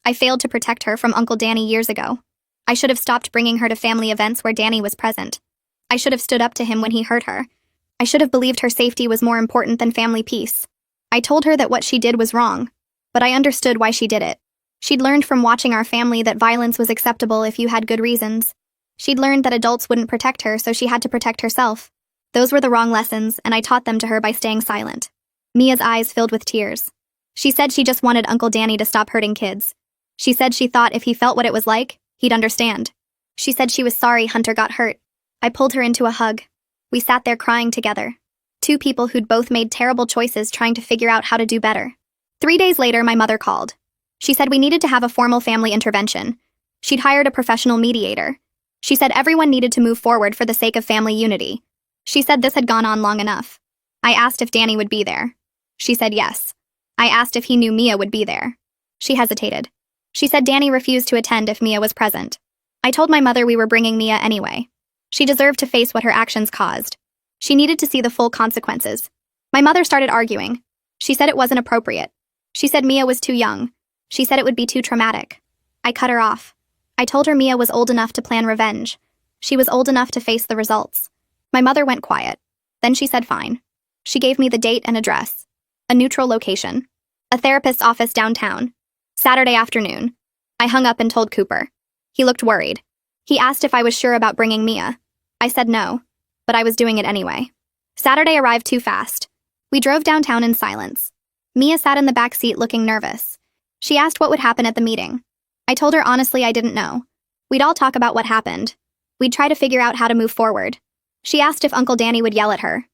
I failed to protect her from Uncle Danny years ago. I should have stopped bringing her to family events where Danny was present. I should have stood up to him when he hurt her. I should have believed her safety was more important than family peace. I told her that what she did was wrong, but I understood why she did it. She'd learned from watching our family that violence was acceptable if you had good reasons. She'd learned that adults wouldn't protect her, so she had to protect herself. Those were the wrong lessons, and I taught them to her by staying silent. Mia's eyes filled with tears. She said she just wanted Uncle Danny to stop hurting kids. She said she thought if he felt what it was like, he'd understand. She said she was sorry Hunter got hurt. I pulled her into a hug. We sat there crying together. Two people who'd both made terrible choices trying to figure out how to do better. 3 days later, my mother called. She said we needed to have a formal family intervention. She'd hired a professional mediator. She said everyone needed to move forward for the sake of family unity. She said this had gone on long enough. I asked if Danny would be there. She said yes. I asked if he knew Mia would be there. She hesitated. She said Danny refused to attend if Mia was present. I told my mother we were bringing Mia anyway. She deserved to face what her actions caused. She needed to see the full consequences. My mother started arguing. She said it wasn't appropriate. She said Mia was too young. She said it would be too traumatic. I cut her off. I told her Mia was old enough to plan revenge. She was old enough to face the results. My mother went quiet. Then she said fine. She gave me the date and address. A neutral location. A therapist's office downtown. Saturday afternoon. I hung up and told Cooper. He looked worried. He asked if I was sure about bringing Mia. I said no, but I was doing it anyway. Saturday arrived too fast. We drove downtown in silence. Mia sat in the back seat looking nervous. She asked what would happen at the meeting. I told her honestly I didn't know. We'd all talk about what happened. We'd try to figure out how to move forward. She asked if Uncle Danny would yell at her.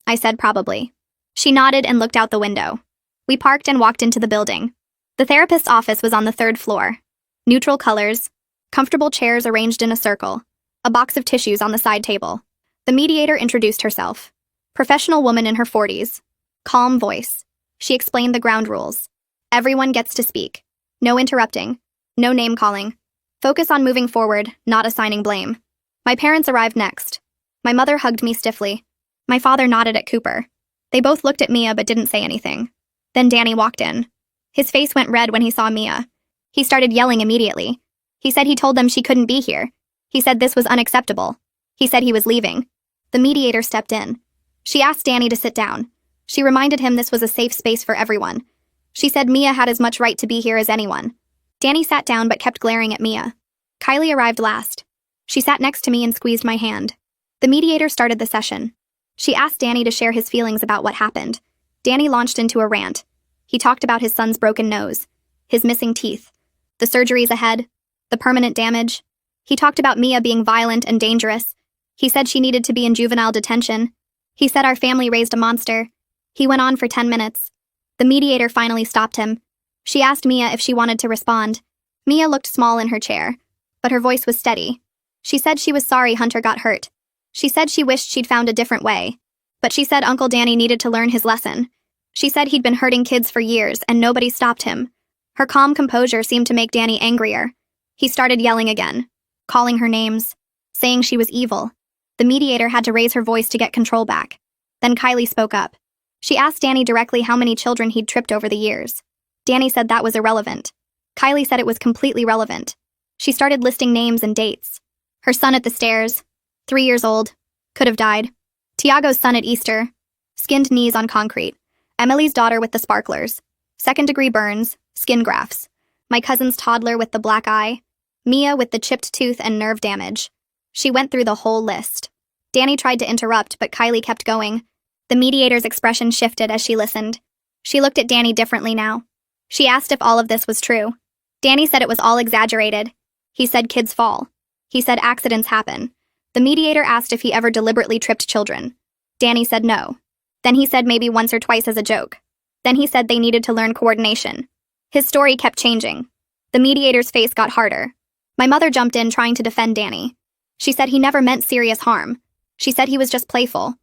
I said probably. She nodded and looked out the window. We parked and walked into the building. The therapist's office was on the 3rd floor. Neutral colors, comfortable chairs arranged in a circle, a box of tissues on the side table. The mediator introduced herself. Professional woman in her 40s. Calm voice. She explained the ground rules. Everyone gets to speak. No interrupting. No name calling. Focus on moving forward, not assigning blame. My parents arrived next. My mother hugged me stiffly. My father nodded at Cooper. They both looked at Mia but didn't say anything. Then Danny walked in. His face went red when he saw Mia. He started yelling immediately. He said he told them she couldn't be here. He said this was unacceptable. He said he was leaving. The mediator stepped in. She asked Danny to sit down. She reminded him this was a safe space for everyone. She said Mia had as much right to be here as anyone. Danny sat down but kept glaring at Mia. Kylie arrived last. She sat next to me and squeezed my hand. The mediator started the session. She asked Danny to share his feelings about what happened. Danny launched into a rant. He talked about his son's broken nose, his missing teeth, the surgeries ahead, the permanent damage. He talked about Mia being violent and dangerous. He said she needed to be in juvenile detention. He said our family raised a monster. He went on for 10 minutes. The mediator finally stopped him. She asked Mia if she wanted to respond. Mia looked small in her chair, but her voice was steady. She said she was sorry Hunter got hurt. She said she wished she'd found a different way. But she said Uncle Danny needed to learn his lesson. She said he'd been hurting kids for years and nobody stopped him. Her calm composure seemed to make Danny angrier. He started yelling again, calling her names, saying she was evil. The mediator had to raise her voice to get control back. Then Kylie spoke up. She asked Danny directly how many children he'd tripped over the years. Danny said that was irrelevant. Kylie said it was completely relevant. She started listing names and dates. Her son at the stairs, 3 years old, could have died. Tiago's son at Easter, skinned knees on concrete. Emily's daughter with the sparklers, second-degree burns, skin grafts. My cousin's toddler with the black eye. Mia with the chipped tooth and nerve damage. She went through the whole list. Danny tried to interrupt, but Kylie kept going. The mediator's expression shifted as she listened. She looked at Danny differently now. She asked if all of this was true. Danny said it was all exaggerated. He said kids fall. He said accidents happen. The mediator asked if he ever deliberately tripped children. Danny said no. Then he said maybe once or twice as a joke. Then he said they needed to learn coordination. His story kept changing. The mediator's face got harder. My mother jumped in trying to defend Danny. She said he never meant serious harm. She said he was just playful.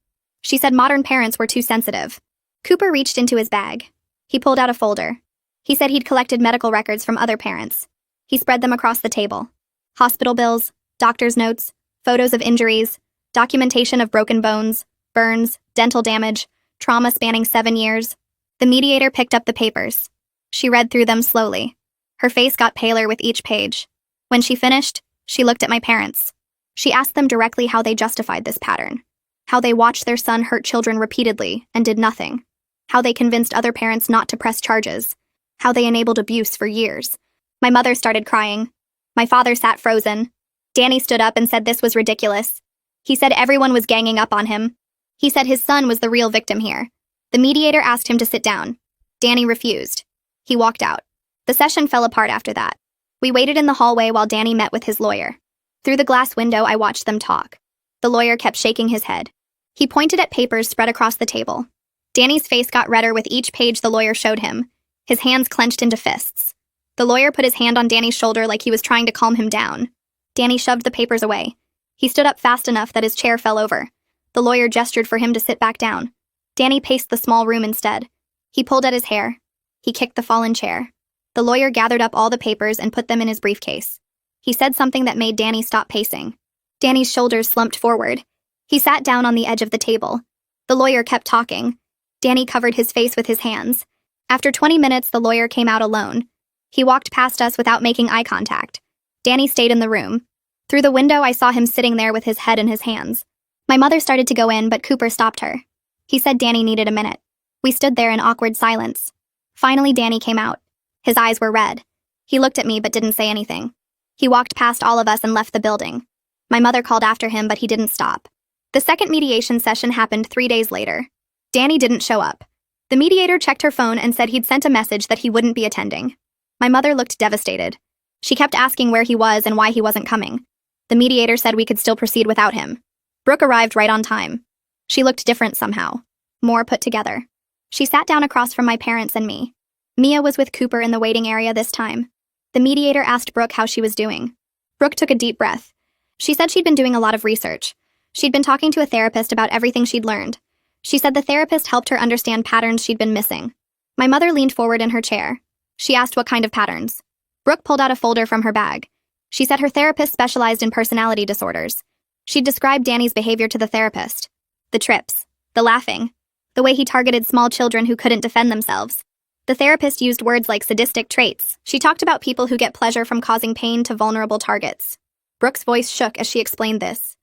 She said modern parents were too sensitive. Cooper reached into his bag. He pulled out a folder. He said he'd collected medical records from other parents. He spread them across the table. Hospital bills, doctor's notes, photos of injuries, documentation of broken bones, burns, dental damage, trauma spanning 7 years. The mediator picked up the papers. She read through them slowly. Her face got paler with each page. When she finished, she looked at my parents. She asked them directly how they justified this pattern. How they watched their son hurt children repeatedly and did nothing. How they convinced other parents not to press charges. How they enabled abuse for years. My mother started crying. My father sat frozen. Danny stood up and said this was ridiculous. He said everyone was ganging up on him. He said his son was the real victim here. The mediator asked him to sit down. Danny refused. He walked out. The session fell apart after that. We waited in the hallway while Danny met with his lawyer. Through the glass window, I watched them talk. The lawyer kept shaking his head. He pointed at papers spread across the table. Danny's face got redder with each page the lawyer showed him. His hands clenched into fists. The lawyer put his hand on Danny's shoulder like he was trying to calm him down. Danny shoved the papers away. He stood up fast enough that his chair fell over. The lawyer gestured for him to sit back down. Danny paced the small room instead. He pulled at his hair. He kicked the fallen chair. The lawyer gathered up all the papers and put them in his briefcase. He said something that made Danny stop pacing. Danny's shoulders slumped forward. He sat down on the edge of the table. The lawyer kept talking. Danny covered his face with his hands. After 20 minutes, the lawyer came out alone. He walked past us without making eye contact. Danny stayed in the room. Through the window, I saw him sitting there with his head in his hands. My mother started to go in, but Cooper stopped her. He said Danny needed a minute. We stood there in awkward silence. Finally, Danny came out. His eyes were red. He looked at me but didn't say anything. He walked past all of us and left the building. My mother called after him, but he didn't stop. The second mediation session happened 3 days later. Danny didn't show up. The mediator checked her phone and said he'd sent a message that he wouldn't be attending. My mother looked devastated. She kept asking where he was and why he wasn't coming. The mediator said we could still proceed without him. Brooke arrived right on time. She looked different somehow, more put together. She sat down across from my parents and me. Mia was with Cooper in the waiting area this time. The mediator asked Brooke how she was doing. Brooke took a deep breath. She said she'd been doing a lot of research. She'd been talking to a therapist about everything she'd learned. She said the therapist helped her understand patterns she'd been missing. My mother leaned forward in her chair. She asked what kind of patterns. Brooke pulled out a folder from her bag. She said her therapist specialized in personality disorders. She'd described Danny's behavior to the therapist. The trips, the laughing, the way he targeted small children who couldn't defend themselves. The therapist used words like sadistic traits. She talked about people who get pleasure from causing pain to vulnerable targets. Brooke's voice shook as she explained this.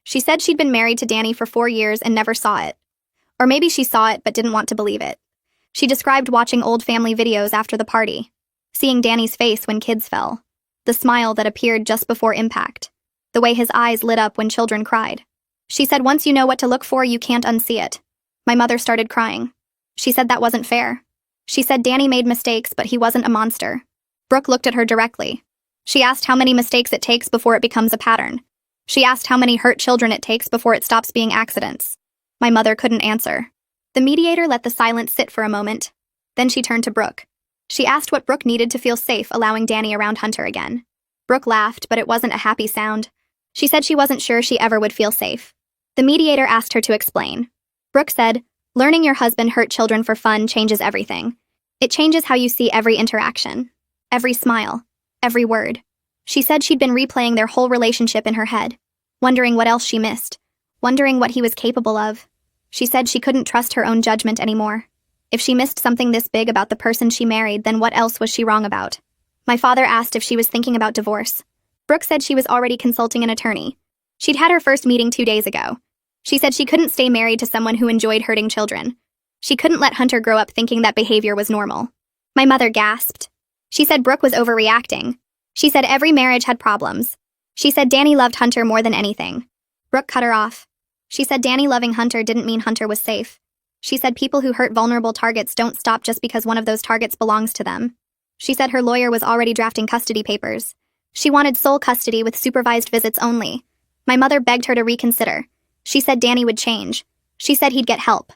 She said she'd been married to Danny for 4 years and never saw it. Or maybe she saw it but didn't want to believe it. She described watching old family videos after the party, seeing Danny's face when kids fell, the smile that appeared just before impact, the way his eyes lit up when children cried. She said once you know what to look for, you can't unsee it. My mother started crying. She said that wasn't fair. She said Danny made mistakes, but he wasn't a monster. Brooke looked at her directly. She asked how many mistakes it takes before it becomes a pattern. She asked how many hurt children it takes before it stops being accidents. My mother couldn't answer. The mediator let the silence sit for a moment. Then she turned to Brooke. She asked what Brooke needed to feel safe allowing Danny around Hunter again. Brooke laughed, but it wasn't a happy sound. She said she wasn't sure she ever would feel safe. The mediator asked her to explain. Brooke said, learning your husband hurt children for fun changes everything. It changes how you see every interaction, every smile, every word. She said she'd been replaying their whole relationship in her head, wondering what else she missed, wondering what he was capable of. She said she couldn't trust her own judgment anymore. If she missed something this big about the person she married, then what else was she wrong about? My father asked if she was thinking about divorce. Brooke said she was already consulting an attorney. She'd had her first meeting 2 days ago. She said she couldn't stay married to someone who enjoyed hurting children. She couldn't let Hunter grow up thinking that behavior was normal. My mother gasped. She said Brooke was overreacting. She said every marriage had problems. She said Danny loved Hunter more than anything. Brooke cut her off. She said Danny loving Hunter didn't mean Hunter was safe. She said people who hurt vulnerable targets don't stop just because one of those targets belongs to them. She said her lawyer was already drafting custody papers. She wanted sole custody with supervised visits only. My mother begged her to reconsider. She said Danny would change. She said he'd get help.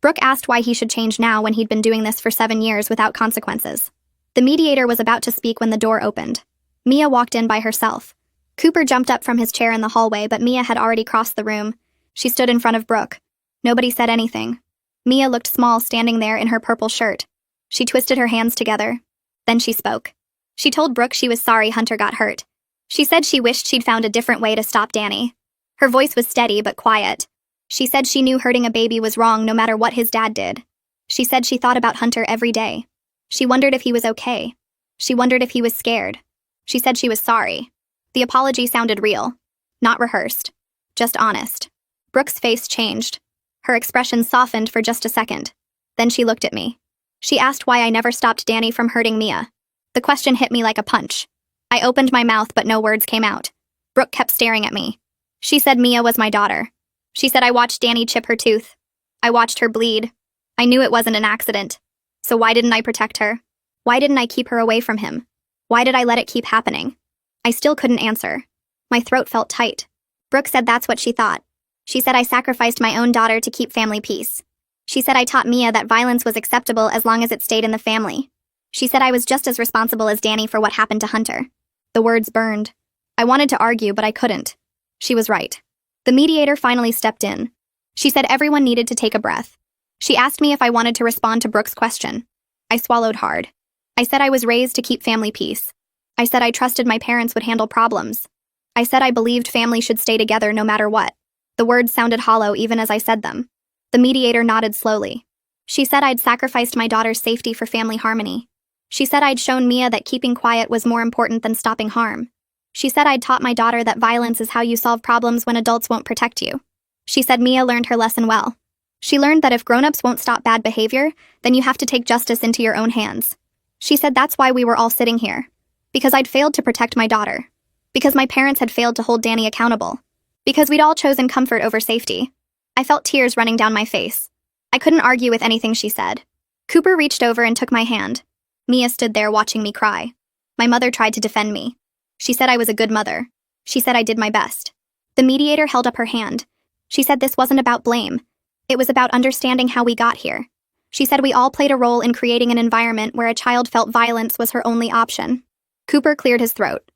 Brooke asked why he should change now when he'd been doing this for 7 years without consequences. The mediator was about to speak when the door opened. Mia walked in by herself. Cooper jumped up from his chair in the hallway, but Mia had already crossed the room. She stood in front of Brooke. Nobody said anything. Mia looked small standing there in her purple shirt. She twisted her hands together. Then she spoke. She told Brooke she was sorry Hunter got hurt. She said she wished she'd found a different way to stop Danny. Her voice was steady but quiet. She said she knew hurting a baby was wrong no matter what his dad did. She said she thought about Hunter every day. She wondered if he was okay. She wondered if he was scared. She said she was sorry. The apology sounded real. Not rehearsed. Just honest. Brooke's face changed. Her expression softened for just a second. Then she looked at me. She asked why I never stopped Danny from hurting Mia. The question hit me like a punch. I opened my mouth but no words came out. Brooke kept staring at me. She said Mia was my daughter. She said I watched Danny chip her tooth. I watched her bleed. I knew it wasn't an accident. So why didn't I protect her? Why didn't I keep her away from him? Why did I let it keep happening? I still couldn't answer. My throat felt tight. Brooke said that's what she thought. She said I sacrificed my own daughter to keep family peace. She said I taught Mia that violence was acceptable as long as it stayed in the family. She said I was just as responsible as Danny for what happened to Hunter. The words burned. I wanted to argue, but I couldn't. She was right. The mediator finally stepped in. She said everyone needed to take a breath. She asked me if I wanted to respond to Brooke's question. I swallowed hard. I said I was raised to keep family peace. I said I trusted my parents would handle problems. I said I believed family should stay together no matter what. The words sounded hollow even as I said them. The mediator nodded slowly. She said I'd sacrificed my daughter's safety for family harmony. She said I'd shown Mia that keeping quiet was more important than stopping harm. She said I'd taught my daughter that violence is how you solve problems when adults won't protect you. She said Mia learned her lesson well. She learned that if grown-ups won't stop bad behavior, then you have to take justice into your own hands. She said that's why we were all sitting here. Because I'd failed to protect my daughter. Because my parents had failed to hold Danny accountable. Because we'd all chosen comfort over safety. I felt tears running down my face. I couldn't argue with anything she said. Cooper reached over and took my hand. Mia stood there watching me cry. My mother tried to defend me. She said I was a good mother. She said I did my best. The mediator held up her hand. She said this wasn't about blame. It was about understanding how we got here. She said we all played a role in creating an environment where a child felt violence was her only option. Cooper cleared his throat.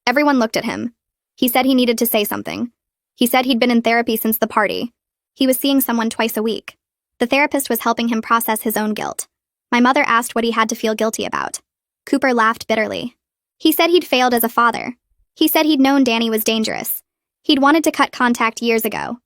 Everyone looked at him. He said he needed to say something. He said he'd been in therapy since the party. He was seeing someone twice a week. The therapist was helping him process his own guilt. My mother asked what he had to feel guilty about. Cooper laughed bitterly. He said he'd failed as a father. He said he'd known Danny was dangerous. He'd wanted to cut contact years ago.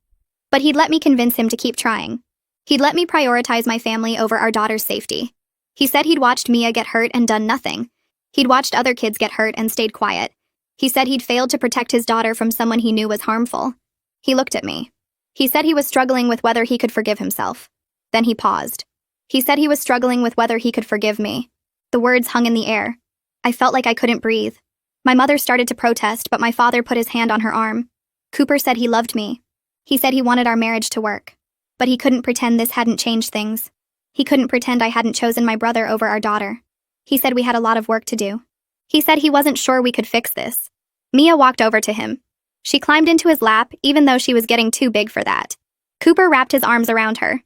But he'd let me convince him to keep trying. He'd let me prioritize my family over our daughter's safety. He said he'd watched Mia get hurt and done nothing. He'd watched other kids get hurt and stayed quiet. He said he'd failed to protect his daughter from someone he knew was harmful. He looked at me. He said he was struggling with whether he could forgive himself. Then he paused. He said he was struggling with whether he could forgive me. The words hung in the air. I felt like I couldn't breathe. My mother started to protest, but my father put his hand on her arm. Cooper said he loved me. He said he wanted our marriage to work. But he couldn't pretend this hadn't changed things. He couldn't pretend I hadn't chosen my brother over our daughter. He said we had a lot of work to do. He said he wasn't sure we could fix this. Mia walked over to him. She climbed into his lap, even though she was getting too big for that. Cooper wrapped his arms around her.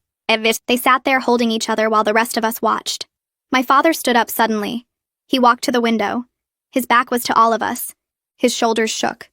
They sat there holding each other while the rest of us watched. My father stood up suddenly. He walked to the window. His back was to all of us. His shoulders shook.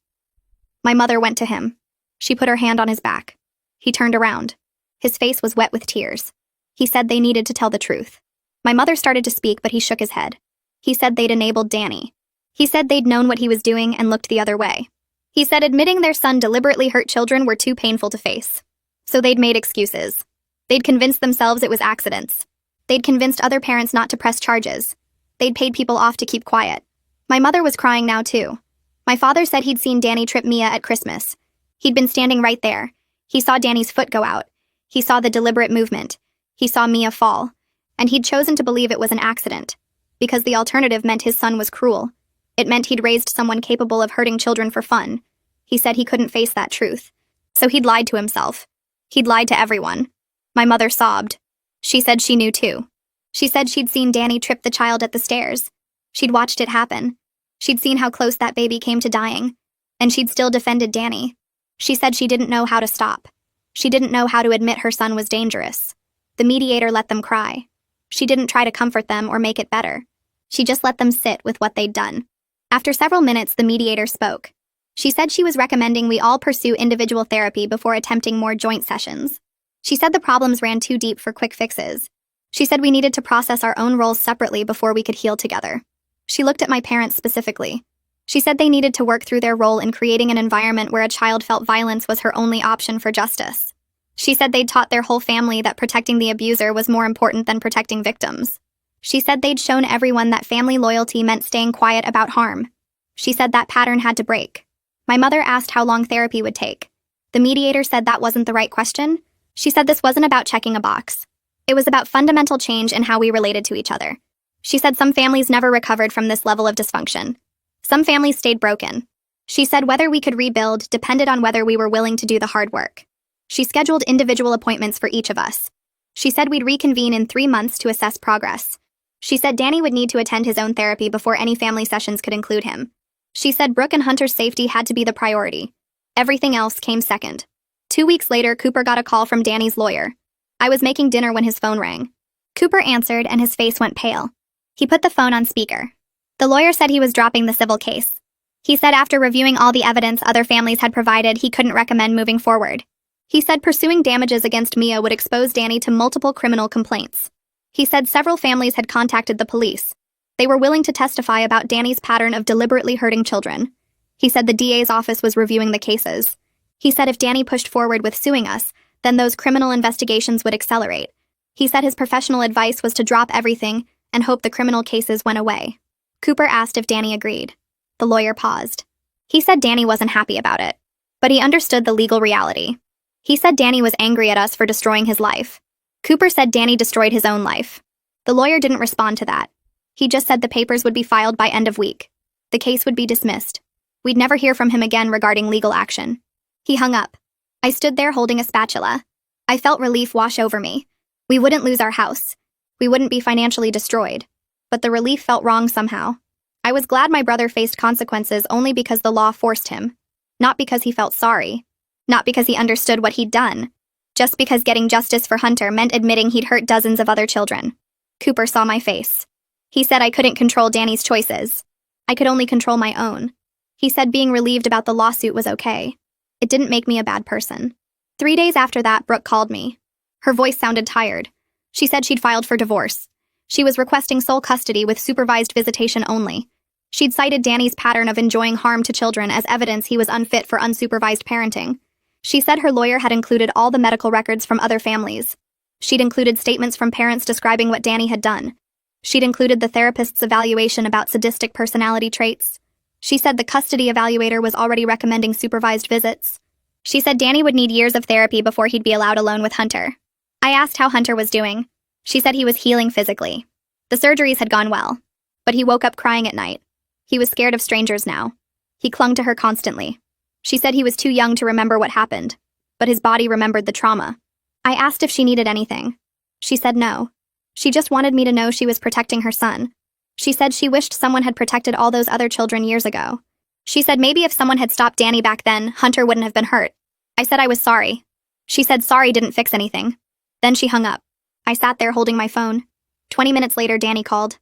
My mother went to him. She put her hand on his back. He turned around. His face was wet with tears. He said they needed to tell the truth. My mother started to speak, but he shook his head. He said they'd enabled Danny. He said they'd known what he was doing and looked the other way. He said admitting their son deliberately hurt children were too painful to face. So they'd made excuses. They'd convinced themselves it was accidents. They'd convinced other parents not to press charges. They'd paid people off to keep quiet. My mother was crying now too. My father said he'd seen Danny trip Mia at Christmas. He'd been standing right there. He saw Danny's foot go out. He saw the deliberate movement. He saw Mia fall. And he'd chosen to believe it was an accident. Because the alternative meant his son was cruel. It meant he'd raised someone capable of hurting children for fun. He said he couldn't face that truth. So he'd lied to himself. He'd lied to everyone. My mother sobbed. She said she knew too. She said she'd seen Danny trip the child at the stairs. She'd watched it happen. She'd seen how close that baby came to dying. And she'd still defended Danny. She said she didn't know how to stop. She didn't know how to admit her son was dangerous. The mediator let them cry. She didn't try to comfort them or make it better. She just let them sit with what they'd done. After several minutes, the mediator spoke. She said she was recommending we all pursue individual therapy before attempting more joint sessions. She said the problems ran too deep for quick fixes. She said we needed to process our own roles separately before we could heal together. She looked at my parents specifically. She said they needed to work through their role in creating an environment where a child felt violence was her only option for justice. She said they'd taught their whole family that protecting the abuser was more important than protecting victims. She said they'd shown everyone that family loyalty meant staying quiet about harm. She said that pattern had to break. My mother asked how long therapy would take. The mediator said that wasn't the right question. She said this wasn't about checking a box. It was about fundamental change in how we related to each other. She said some families never recovered from this level of dysfunction. Some families stayed broken. She said whether we could rebuild depended on whether we were willing to do the hard work. She scheduled individual appointments for each of us. She said we'd reconvene in 3 months to assess progress. She said Danny would need to attend his own therapy before any family sessions could include him. She said Brooke and Hunter's safety had to be the priority. Everything else came second. 2 weeks later, Cooper got a call from Danny's lawyer. I was making dinner when his phone rang. Cooper answered and his face went pale. He put the phone on speaker. The lawyer said he was dropping the civil case. He said after reviewing all the evidence other families had provided, he couldn't recommend moving forward. He said pursuing damages against Mia would expose Danny to multiple criminal complaints. He said several families had contacted the police. They were willing to testify about Danny's pattern of deliberately hurting children. He said the DA's office was reviewing the cases. He said if Danny pushed forward with suing us, then those criminal investigations would accelerate. He said his professional advice was to drop everything and hope the criminal cases went away. Cooper asked if Danny agreed. The lawyer paused. He said Danny wasn't happy about it, but he understood the legal reality. He said Danny was angry at us for destroying his life. Cooper said Danny destroyed his own life. The lawyer didn't respond to that. He just said the papers would be filed by end of week. The case would be dismissed. We'd never hear from him again regarding legal action. He hung up. I stood there holding a spatula. I felt relief wash over me. We wouldn't lose our house. We wouldn't be financially destroyed. But the relief felt wrong somehow. I was glad my brother faced consequences only because the law forced him. Not because he felt sorry. Not because he understood what he'd done. Just because getting justice for Hunter meant admitting he'd hurt dozens of other children. Cooper saw my face. He said I couldn't control Danny's choices. I could only control my own. He said being relieved about the lawsuit was okay. It didn't make me a bad person. 3 days after that, Brooke called me. Her voice sounded tired. She said she'd filed for divorce. She was requesting sole custody with supervised visitation only. She'd cited Danny's pattern of enjoying harm to children as evidence he was unfit for unsupervised parenting. She said her lawyer had included all the medical records from other families. She'd included statements from parents describing what Danny had done. She'd included the therapist's evaluation about sadistic personality traits. She said the custody evaluator was already recommending supervised visits. She said Danny would need years of therapy before he'd be allowed alone with Hunter. I asked how Hunter was doing. She said he was healing physically. The surgeries had gone well, but he woke up crying at night. He was scared of strangers now. He clung to her constantly. She said he was too young to remember what happened, but his body remembered the trauma. I asked if she needed anything. She said no. She just wanted me to know she was protecting her son. She said she wished someone had protected all those other children years ago. She said maybe if someone had stopped Danny back then, Hunter wouldn't have been hurt. I said I was sorry. She said sorry didn't fix anything. Then she hung up. I sat there holding my phone. 20 minutes later, Danny called.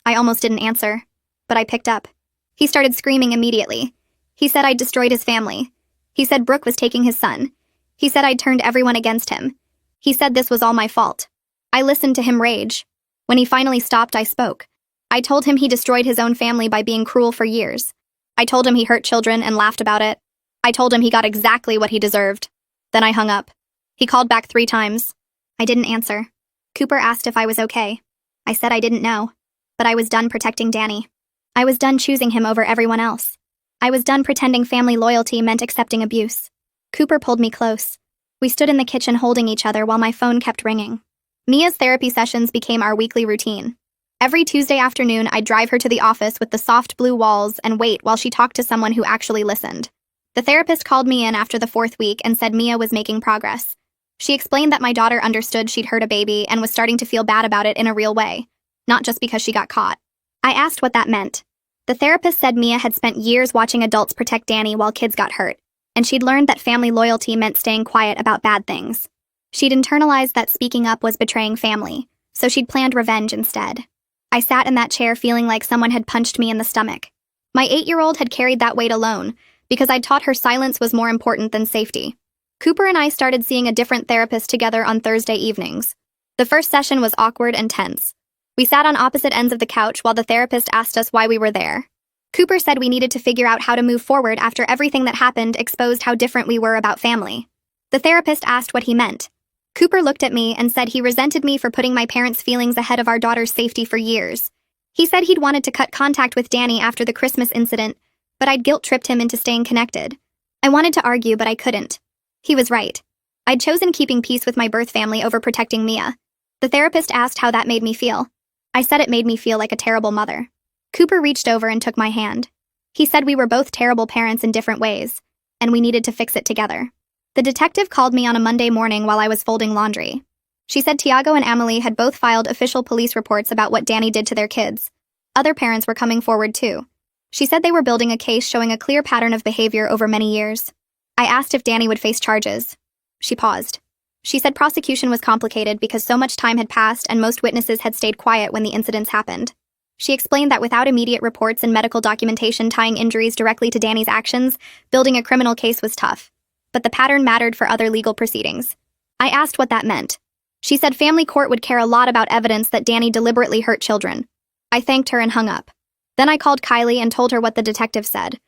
I almost didn't answer, but I picked up. He started screaming immediately. He said I'd destroyed his family. He said Brooke was taking his son. He said I'd turned everyone against him. He said this was all my fault. I listened to him rage. When he finally stopped, I spoke. I told him he destroyed his own family by being cruel for years. I told him he hurt children and laughed about it. I told him he got exactly what he deserved. Then I hung up. He called back 3 times. I didn't answer. Cooper asked if I was okay. I said I didn't know, but I was done protecting Danny. I was done choosing him over everyone else. I was done pretending family loyalty meant accepting abuse. Cooper pulled me close. We stood in the kitchen holding each other while my phone kept ringing. Mia's therapy sessions became our weekly routine. Every Tuesday afternoon, I'd drive her to the office with the soft blue walls and wait while she talked to someone who actually listened. The therapist called me in after the 4th week and said Mia was making progress. She explained that my daughter understood she'd hurt a baby and was starting to feel bad about it in a real way, not just because she got caught. I asked what that meant. The therapist said Mia had spent years watching adults protect Danny while kids got hurt, and she'd learned that family loyalty meant staying quiet about bad things. She'd internalized that speaking up was betraying family, so she'd planned revenge instead. I sat in that chair feeling like someone had punched me in the stomach. My 8-year-old had carried that weight alone, because I'd taught her silence was more important than safety. Cooper and I started seeing a different therapist together on Thursday evenings. The first session was awkward and tense. We sat on opposite ends of the couch while the therapist asked us why we were there. Cooper said we needed to figure out how to move forward after everything that happened exposed how different we were about family. The therapist asked what he meant. Cooper looked at me and said he resented me for putting my parents' feelings ahead of our daughter's safety for years. He said he'd wanted to cut contact with Danny after the Christmas incident, but I'd guilt-tripped him into staying connected. I wanted to argue, but I couldn't. He was right. I'd chosen keeping peace with my birth family over protecting Mia. The therapist asked how that made me feel. I said it made me feel like a terrible mother. Cooper reached over and took my hand. He said we were both terrible parents in different ways, and we needed to fix it together. The detective called me on a Monday morning while I was folding laundry. She said Tiago and Emily had both filed official police reports about what Danny did to their kids. Other parents were coming forward too. She said they were building a case showing a clear pattern of behavior over many years. I asked if Danny would face charges. She paused. She said prosecution was complicated because so much time had passed and most witnesses had stayed quiet when the incidents happened. She explained that without immediate reports and medical documentation tying injuries directly to Danny's actions, building a criminal case was tough. But the pattern mattered for other legal proceedings. I asked what that meant. She said family court would care a lot about evidence that Danny deliberately hurt children. I thanked her and hung up. Then I called Kylie and told her what the detective said.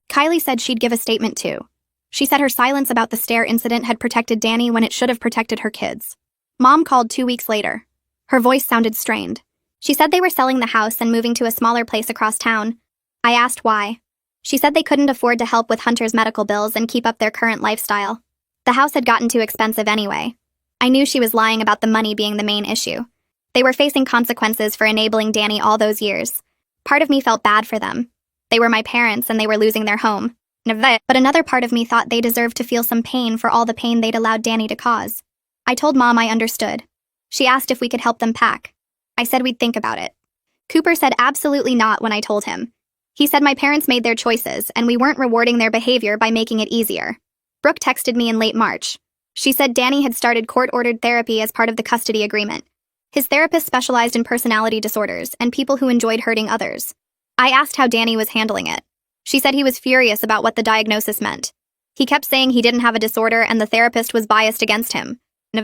Kylie said she'd give a statement too. She said her silence about the stair incident had protected Danny when it should have protected her kids. Mom called 2 weeks later. Her voice sounded strained. She said they were selling the house and moving to a smaller place across town. I asked why. She said they couldn't afford to help with Hunter's medical bills and keep up their current lifestyle. The house had gotten too expensive anyway. I knew she was lying about the money being the main issue. They were facing consequences for enabling Danny all those years. Part of me felt bad for them. They were my parents and they were losing their home. But another part of me thought they deserved to feel some pain for all the pain they'd allowed Danny to cause. I told Mom I understood. She asked if we could help them pack. I said we'd think about it. Cooper said absolutely not when I told him. He said my parents made their choices and we weren't rewarding their behavior by making it easier. Brooke texted me in late March. She said Danny had started court-ordered therapy as part of the custody agreement. His therapist specialized in personality disorders and people who enjoyed hurting others. I asked how Danny was handling it. She said he was furious about what the diagnosis meant. He kept saying he didn't have a disorder and the therapist was biased against him.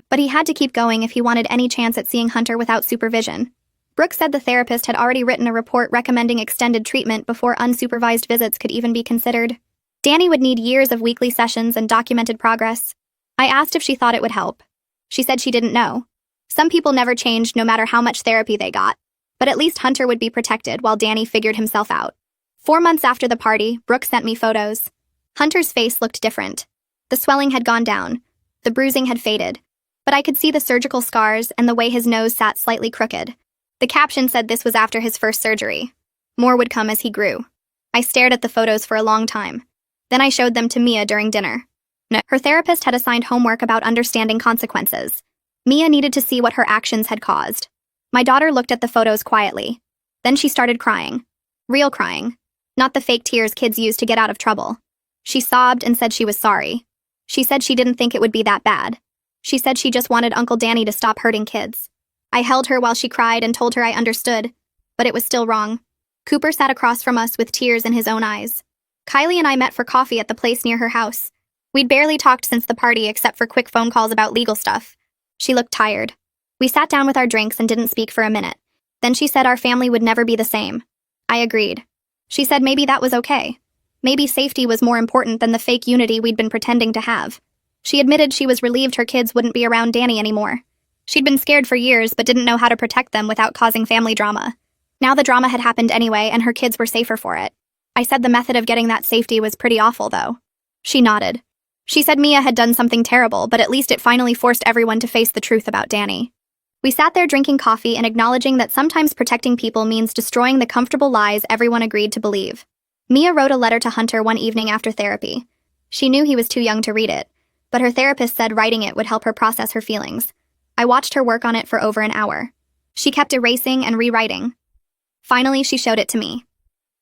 But he had to keep going if he wanted any chance at seeing Hunter without supervision. Brooke said the therapist had already written a report recommending extended treatment before unsupervised visits could even be considered. Danny would need years of weekly sessions and documented progress. I asked if she thought it would help. She said she didn't know. Some people never changed no matter how much therapy they got. But at least Hunter would be protected while Danny figured himself out. 4 months after the party, Brooke sent me photos. Hunter's face looked different. The swelling had gone down. The bruising had faded. But I could see the surgical scars and the way his nose sat slightly crooked. The caption said this was after his first surgery. More would come as he grew. I stared at the photos for a long time. Then I showed them to Mia during dinner. Her therapist had assigned homework about understanding consequences. Mia needed to see what her actions had caused. My daughter looked at the photos quietly. Then she started crying. Real crying. Not the fake tears kids use to get out of trouble. She sobbed and said she was sorry. She said she didn't think it would be that bad. She said she just wanted Uncle Danny to stop hurting kids. I held her while she cried and told her I understood, but it was still wrong. Cooper sat across from us with tears in his own eyes. Kylie and I met for coffee at the place near her house. We'd barely talked since the party except for quick phone calls about legal stuff. She looked tired. We sat down with our drinks and didn't speak for a minute. Then she said our family would never be the same. I agreed. She said maybe that was okay. Maybe safety was more important than the fake unity we'd been pretending to have. She admitted she was relieved her kids wouldn't be around Danny anymore. She'd been scared for years but didn't know how to protect them without causing family drama. Now the drama had happened anyway, and her kids were safer for it. I said the method of getting that safety was pretty awful, though. She nodded. She said Mia had done something terrible, but at least it finally forced everyone to face the truth about Danny. We sat there drinking coffee and acknowledging that sometimes protecting people means destroying the comfortable lies everyone agreed to believe. Mia wrote a letter to Hunter one evening after therapy. She knew he was too young to read it, but her therapist said writing it would help her process her feelings. I watched her work on it for over an hour. She kept erasing and rewriting. Finally, she showed it to me.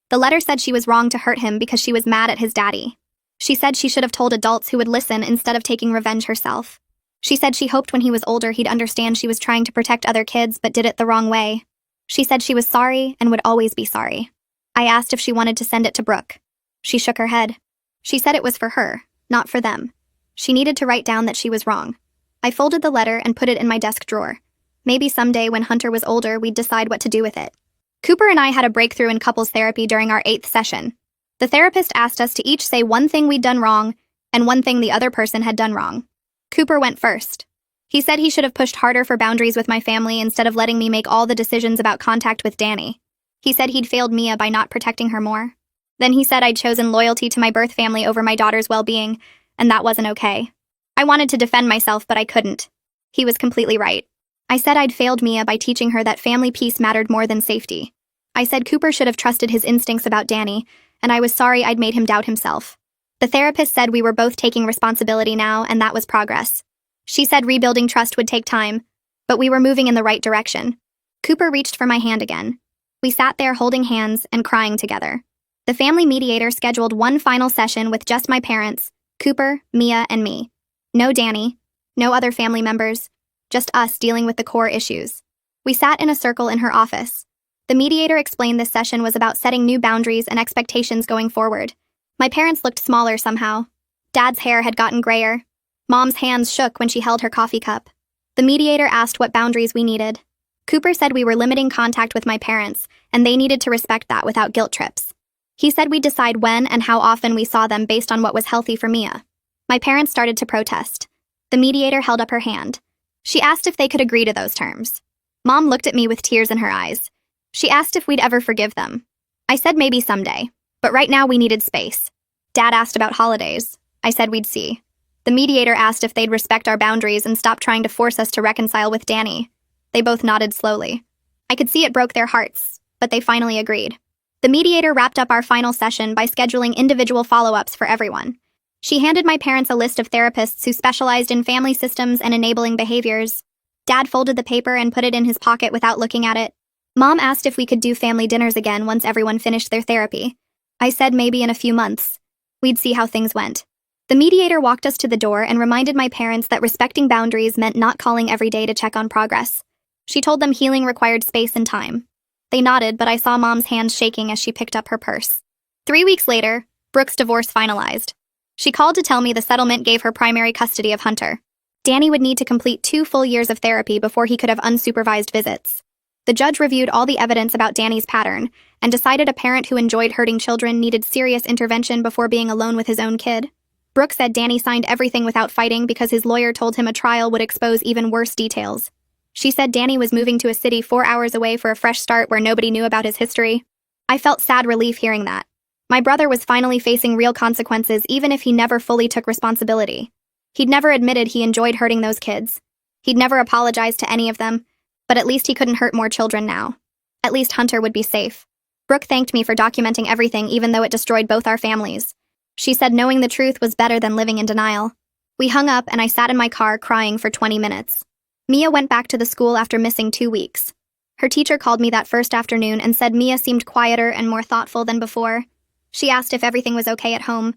The letter said she was wrong to hurt him because she was mad at his daddy. She said she should have told adults who would listen instead of taking revenge herself. She said she hoped when he was older he'd understand she was trying to protect other kids but did it the wrong way. She said she was sorry and would always be sorry. I asked if she wanted to send it to Brooke. She shook her head. She said it was for her, not for them. She needed to write down that she was wrong. I folded the letter and put it in my desk drawer. Maybe someday when Hunter was older we'd decide what to do with it. Cooper and I had a breakthrough in couples therapy during our 8th session. The therapist asked us to each say one thing we'd done wrong and one thing the other person had done wrong. Cooper went first. He said he should have pushed harder for boundaries with my family instead of letting me make all the decisions about contact with Danny. He said he'd failed Mia by not protecting her more. Then he said I'd chosen loyalty to my birth family over my daughter's well-being, and that wasn't okay. I wanted to defend myself, but I couldn't. He was completely right. I said I'd failed Mia by teaching her that family peace mattered more than safety. I said Cooper should have trusted his instincts about Danny, and I was sorry I'd made him doubt himself. The therapist said we were both taking responsibility now, and that was progress. She said rebuilding trust would take time, but we were moving in the right direction. Cooper reached for my hand again. We sat there holding hands and crying together. The family mediator scheduled one final session with just my parents, Cooper, Mia, and me. No Danny, no other family members, just us dealing with the core issues. We sat in a circle in her office. The mediator explained this session was about setting new boundaries and expectations going forward. My parents looked smaller somehow. Dad's hair had gotten grayer. Mom's hands shook when she held her coffee cup. The mediator asked what boundaries we needed. Cooper said we were limiting contact with my parents, and they needed to respect that without guilt trips. He said we'd decide when and how often we saw them based on what was healthy for Mia. My parents started to protest. The mediator held up her hand. She asked if they could agree to those terms. Mom looked at me with tears in her eyes. She asked if we'd ever forgive them. I said maybe someday, but right now we needed space. Dad asked about holidays. I said we'd see. The mediator asked if they'd respect our boundaries and stop trying to force us to reconcile with Danny. They both nodded slowly. I could see it broke their hearts, but they finally agreed. The mediator wrapped up our final session by scheduling individual follow-ups for everyone. She handed my parents a list of therapists who specialized in family systems and enabling behaviors. Dad folded the paper and put it in his pocket without looking at it. Mom asked if we could do family dinners again once everyone finished their therapy. I said maybe in a few months. We'd see how things went. The mediator walked us to the door and reminded my parents that respecting boundaries meant not calling every day to check on progress. She told them healing required space and time. They nodded, but I saw Mom's hands shaking as she picked up her purse. 3 weeks later, Brooke's divorce finalized. She called to tell me the settlement gave her primary custody of Hunter. Danny would need to complete 2 full years of therapy before he could have unsupervised visits. The judge reviewed all the evidence about Danny's pattern and decided a parent who enjoyed hurting children needed serious intervention before being alone with his own kid. Brooke said Danny signed everything without fighting because his lawyer told him a trial would expose even worse details. She said Danny was moving to a city 4 hours away for a fresh start where nobody knew about his history. I felt sad relief hearing that. My brother was finally facing real consequences even if he never fully took responsibility. He'd never admitted he enjoyed hurting those kids. He'd never apologized to any of them, but at least he couldn't hurt more children now. At least Hunter would be safe. Brooke thanked me for documenting everything even though it destroyed both our families. She said knowing the truth was better than living in denial. We hung up and I sat in my car crying for 20 minutes. Mia went back to the school after missing 2 weeks. Her teacher called me that first afternoon and said Mia seemed quieter and more thoughtful than before. She asked if everything was okay at home.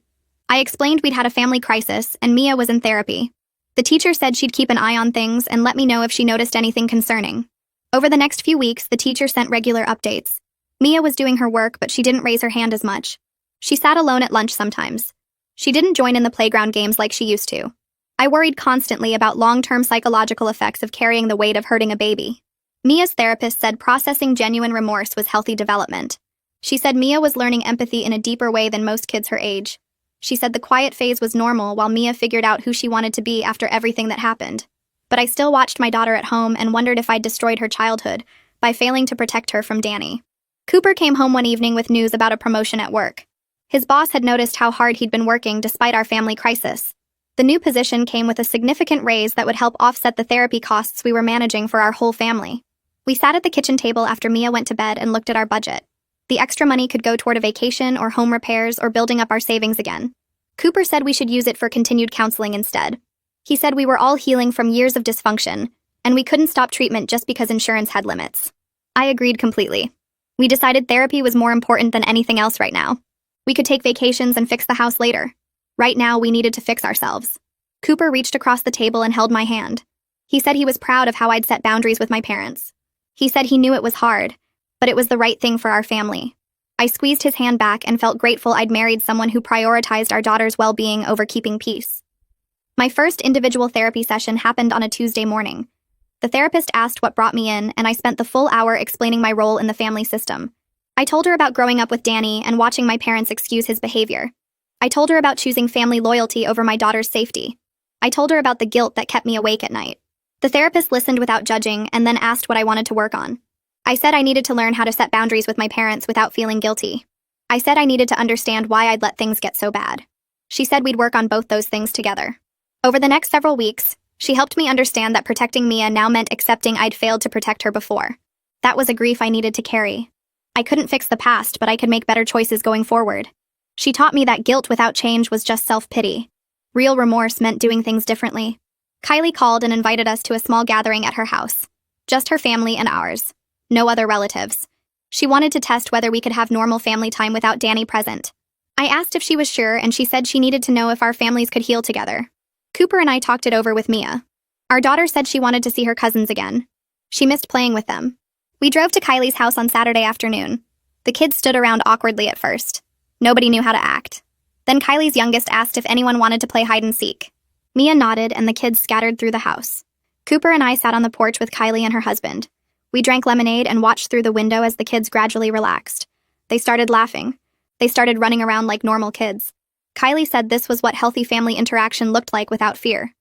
I explained we'd had a family crisis and Mia was in therapy. The teacher said she'd keep an eye on things and let me know if she noticed anything concerning. Over the next few weeks, the teacher sent regular updates. Mia was doing her work, but she didn't raise her hand as much. She sat alone at lunch sometimes. She didn't join in the playground games like she used to. I worried constantly about long-term psychological effects of carrying the weight of hurting a baby. Mia's therapist said processing genuine remorse was healthy development. She said Mia was learning empathy in a deeper way than most kids her age. She said the quiet phase was normal while Mia figured out who she wanted to be after everything that happened. But I still watched my daughter at home and wondered if I'd destroyed her childhood by failing to protect her from Danny. Cooper came home one evening with news about a promotion at work. His boss had noticed how hard he'd been working despite our family crisis. The new position came with a significant raise that would help offset the therapy costs we were managing for our whole family. We sat at the kitchen table after Mia went to bed and looked at our budget. The extra money could go toward a vacation or home repairs or building up our savings again. Cooper said we should use it for continued counseling instead. He said we were all healing from years of dysfunction, and we couldn't stop treatment just because insurance had limits. I agreed completely. We decided therapy was more important than anything else right now. We could take vacations and fix the house later. Right now, we needed to fix ourselves. Cooper reached across the table and held my hand. He said he was proud of how I'd set boundaries with my parents. He said he knew it was hard, but it was the right thing for our family. I squeezed his hand back and felt grateful I'd married someone who prioritized our daughter's well-being over keeping peace. My first individual therapy session happened on a Tuesday morning. The therapist asked what brought me in, and I spent the full hour explaining my role in the family system. I told her about growing up with Danny and watching my parents excuse his behavior. I told her about choosing family loyalty over my daughter's safety. I told her about the guilt that kept me awake at night. The therapist listened without judging and then asked what I wanted to work on. I said I needed to learn how to set boundaries with my parents without feeling guilty. I said I needed to understand why I'd let things get so bad. She said we'd work on both those things together. Over the next several weeks, she helped me understand that protecting Mia now meant accepting I'd failed to protect her before. That was a grief I needed to carry. I couldn't fix the past, but I could make better choices going forward. She taught me that guilt without change was just self-pity. Real remorse meant doing things differently. Kylie called and invited us to a small gathering at her house. Just her family and ours. No other relatives. She wanted to test whether we could have normal family time without Danny present. I asked if she was sure, and she said she needed to know if our families could heal together. Cooper and I talked it over with Mia. Our daughter said she wanted to see her cousins again. She missed playing with them. We drove to Kylie's house on Saturday afternoon. The kids stood around awkwardly at first. Nobody knew how to act. Then Kylie's youngest asked if anyone wanted to play hide and seek. Mia nodded, and the kids scattered through the house. Cooper and I sat on the porch with Kylie and her husband. We drank lemonade and watched through the window as the kids gradually relaxed. They started laughing. They started running around like normal kids. Kylie said this was what healthy family interaction looked like without fear.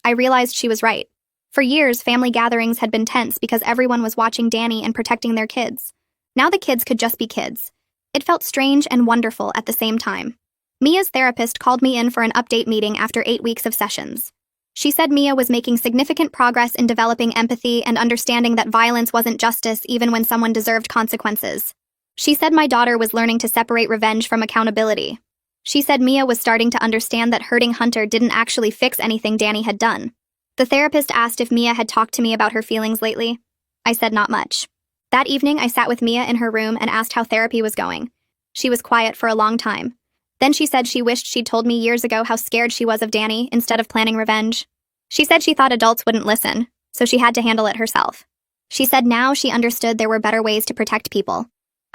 I realized she was right. For years, family gatherings had been tense because everyone was watching Danny and protecting their kids. Now the kids could just be kids. It felt strange and wonderful at the same time. Mia's therapist called me in for an update meeting after 8 weeks of sessions. She said Mia was making significant progress in developing empathy and understanding that violence wasn't justice even when someone deserved consequences. She said my daughter was learning to separate revenge from accountability. She said Mia was starting to understand that hurting Hunter didn't actually fix anything Danny had done. The therapist asked if Mia had talked to me about her feelings lately. I said not much. That evening, I sat with Mia in her room and asked how therapy was going. She was quiet for a long time. Then she said she wished she'd told me years ago how scared she was of Danny instead of planning revenge. She said she thought adults wouldn't listen, so she had to handle it herself. She said now she understood there were better ways to protect people.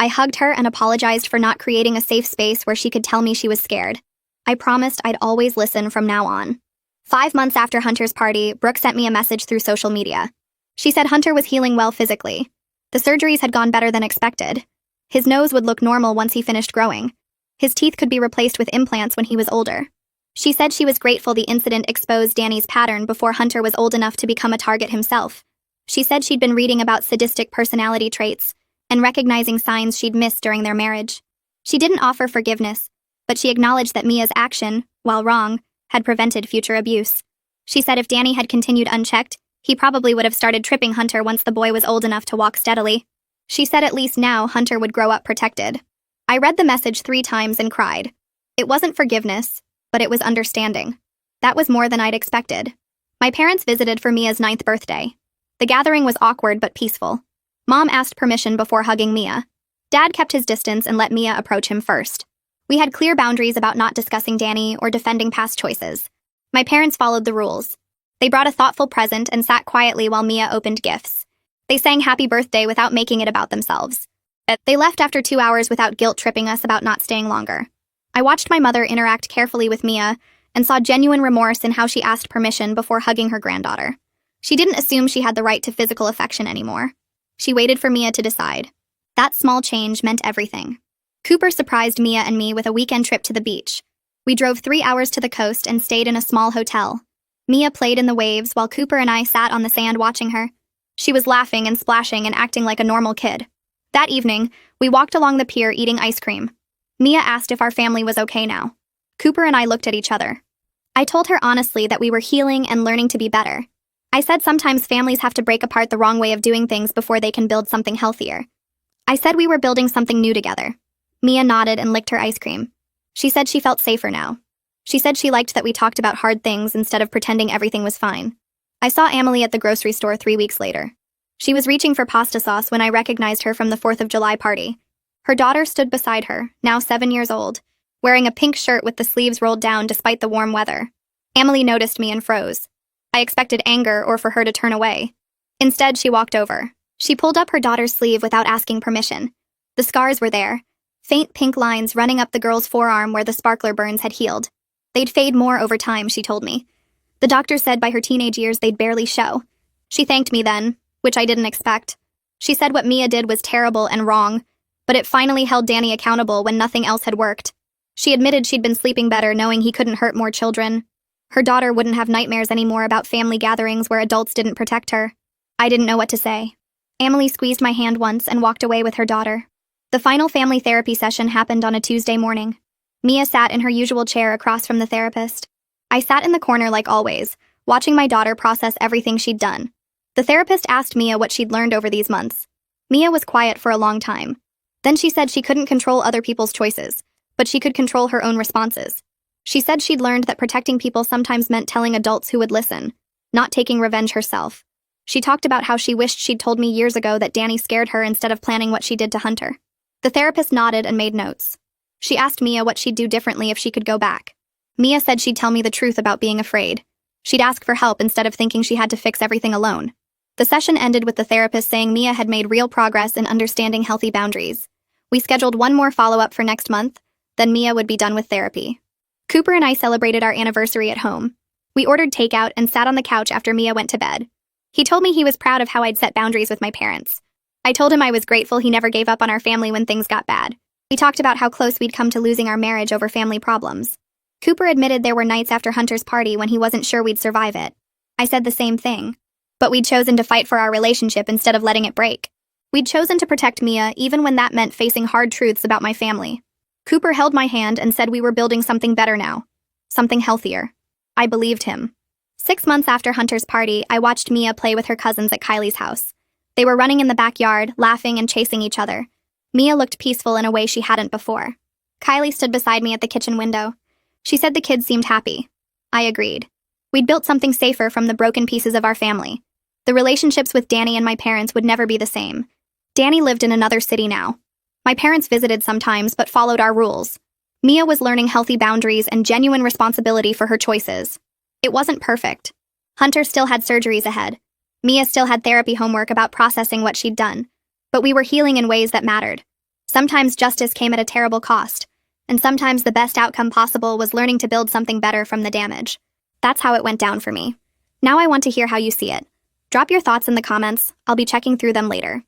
I hugged her and apologized for not creating a safe space where she could tell me she was scared. I promised I'd always listen from now on. 5 months after Hunter's party, Brooke sent me a message through social media. She said Hunter was healing well physically. The surgeries had gone better than expected. His nose would look normal once he finished growing. His teeth could be replaced with implants when he was older. She said she was grateful the incident exposed Danny's pattern before Hunter was old enough to become a target himself. She said she'd been reading about sadistic personality traits and recognizing signs she'd missed during their marriage. She didn't offer forgiveness, but she acknowledged that Mia's action, while wrong, had prevented future abuse. She said if Danny had continued unchecked, he probably would have started tripping Hunter once the boy was old enough to walk steadily. She said at least now Hunter would grow up protected. I read the message 3 times and cried. It wasn't forgiveness, but it was understanding. That was more than I'd expected. My parents visited for Mia's 9th birthday. The gathering was awkward but peaceful. Mom asked permission before hugging Mia. Dad kept his distance and let Mia approach him first. We had clear boundaries about not discussing Danny or defending past choices. My parents followed the rules. They brought a thoughtful present and sat quietly while Mia opened gifts. They sang happy birthday without making it about themselves. They left after 2 hours without guilt tripping us about not staying longer. I watched my mother interact carefully with Mia and saw genuine remorse in how she asked permission before hugging her granddaughter. She didn't assume she had the right to physical affection anymore. She waited for Mia to decide. That small change meant everything. Cooper surprised Mia and me with a weekend trip to the beach. We drove 3 hours to the coast and stayed in a small hotel. Mia played in the waves while Cooper and I sat on the sand watching her. She was laughing and splashing and acting like a normal kid. That evening, we walked along the pier eating ice cream. Mia asked if our family was okay now. Cooper and I looked at each other. I told her honestly that we were healing and learning to be better. I said sometimes families have to break apart the wrong way of doing things before they can build something healthier. I said we were building something new together. Mia nodded and licked her ice cream. She said she felt safer now. She said she liked that we talked about hard things instead of pretending everything was fine. I saw Emily at the grocery store 3 weeks later. She was reaching for pasta sauce when I recognized her from the 4th of July party. Her daughter stood beside her, now 7 years old, wearing a pink shirt with the sleeves rolled down despite the warm weather. Emily noticed me and froze. I expected anger or for her to turn away. Instead, she walked over. She pulled up her daughter's sleeve without asking permission. The scars were there, faint pink lines running up the girl's forearm where the sparkler burns had healed. They'd fade more over time, she told me. The doctor said by her teenage years they'd barely show. She thanked me then, which I didn't expect. She said what Mia did was terrible and wrong, but it finally held Danny accountable when nothing else had worked. She admitted she'd been sleeping better knowing he couldn't hurt more children. Her daughter wouldn't have nightmares anymore about family gatherings where adults didn't protect her. I didn't know what to say. Emily squeezed my hand once and walked away with her daughter. The final family therapy session happened on a Tuesday morning. Mia sat in her usual chair across from the therapist. I sat in the corner like always, watching my daughter process everything she'd done. The therapist asked Mia what she'd learned over these months. Mia was quiet for a long time. Then she said she couldn't control other people's choices, but she could control her own responses. She said she'd learned that protecting people sometimes meant telling adults who would listen, not taking revenge herself. She talked about how she wished she'd told me years ago that Danny scared her instead of planning what she did to Hunter. The therapist nodded and made notes. She asked Mia what she'd do differently if she could go back. Mia said she'd tell me the truth about being afraid. She'd ask for help instead of thinking she had to fix everything alone. The session ended with the therapist saying Mia had made real progress in understanding healthy boundaries. We scheduled one more follow-up for next month, then Mia would be done with therapy. Cooper and I celebrated our anniversary at home. We ordered takeout and sat on the couch after Mia went to bed. He told me he was proud of how I'd set boundaries with my parents. I told him I was grateful he never gave up on our family when things got bad. We talked about how close we'd come to losing our marriage over family problems. Cooper admitted there were nights after Hunter's party when he wasn't sure we'd survive it. I said the same thing. But we'd chosen to fight for our relationship instead of letting it break. We'd chosen to protect Mia even when that meant facing hard truths about my family. Cooper held my hand and said we were building something better now. Something healthier. I believed him. 6 months after Hunter's party, I watched Mia play with her cousins at Kylie's house. They were running in the backyard, laughing and chasing each other. Mia looked peaceful in a way she hadn't before. Kylie stood beside me at the kitchen window. She said the kids seemed happy. I agreed. We'd built something safer from the broken pieces of our family. The relationships with Danny and my parents would never be the same. Danny lived in another city now. My parents visited sometimes but followed our rules. Mia was learning healthy boundaries and genuine responsibility for her choices. It wasn't perfect. Hunter still had surgeries ahead. Mia still had therapy homework about processing what she'd done. But we were healing in ways that mattered. Sometimes justice came at a terrible cost, and sometimes the best outcome possible was learning to build something better from the damage. That's how it went down for me. Now I want to hear how you see it. Drop your thoughts in the comments. I'll be checking through them later.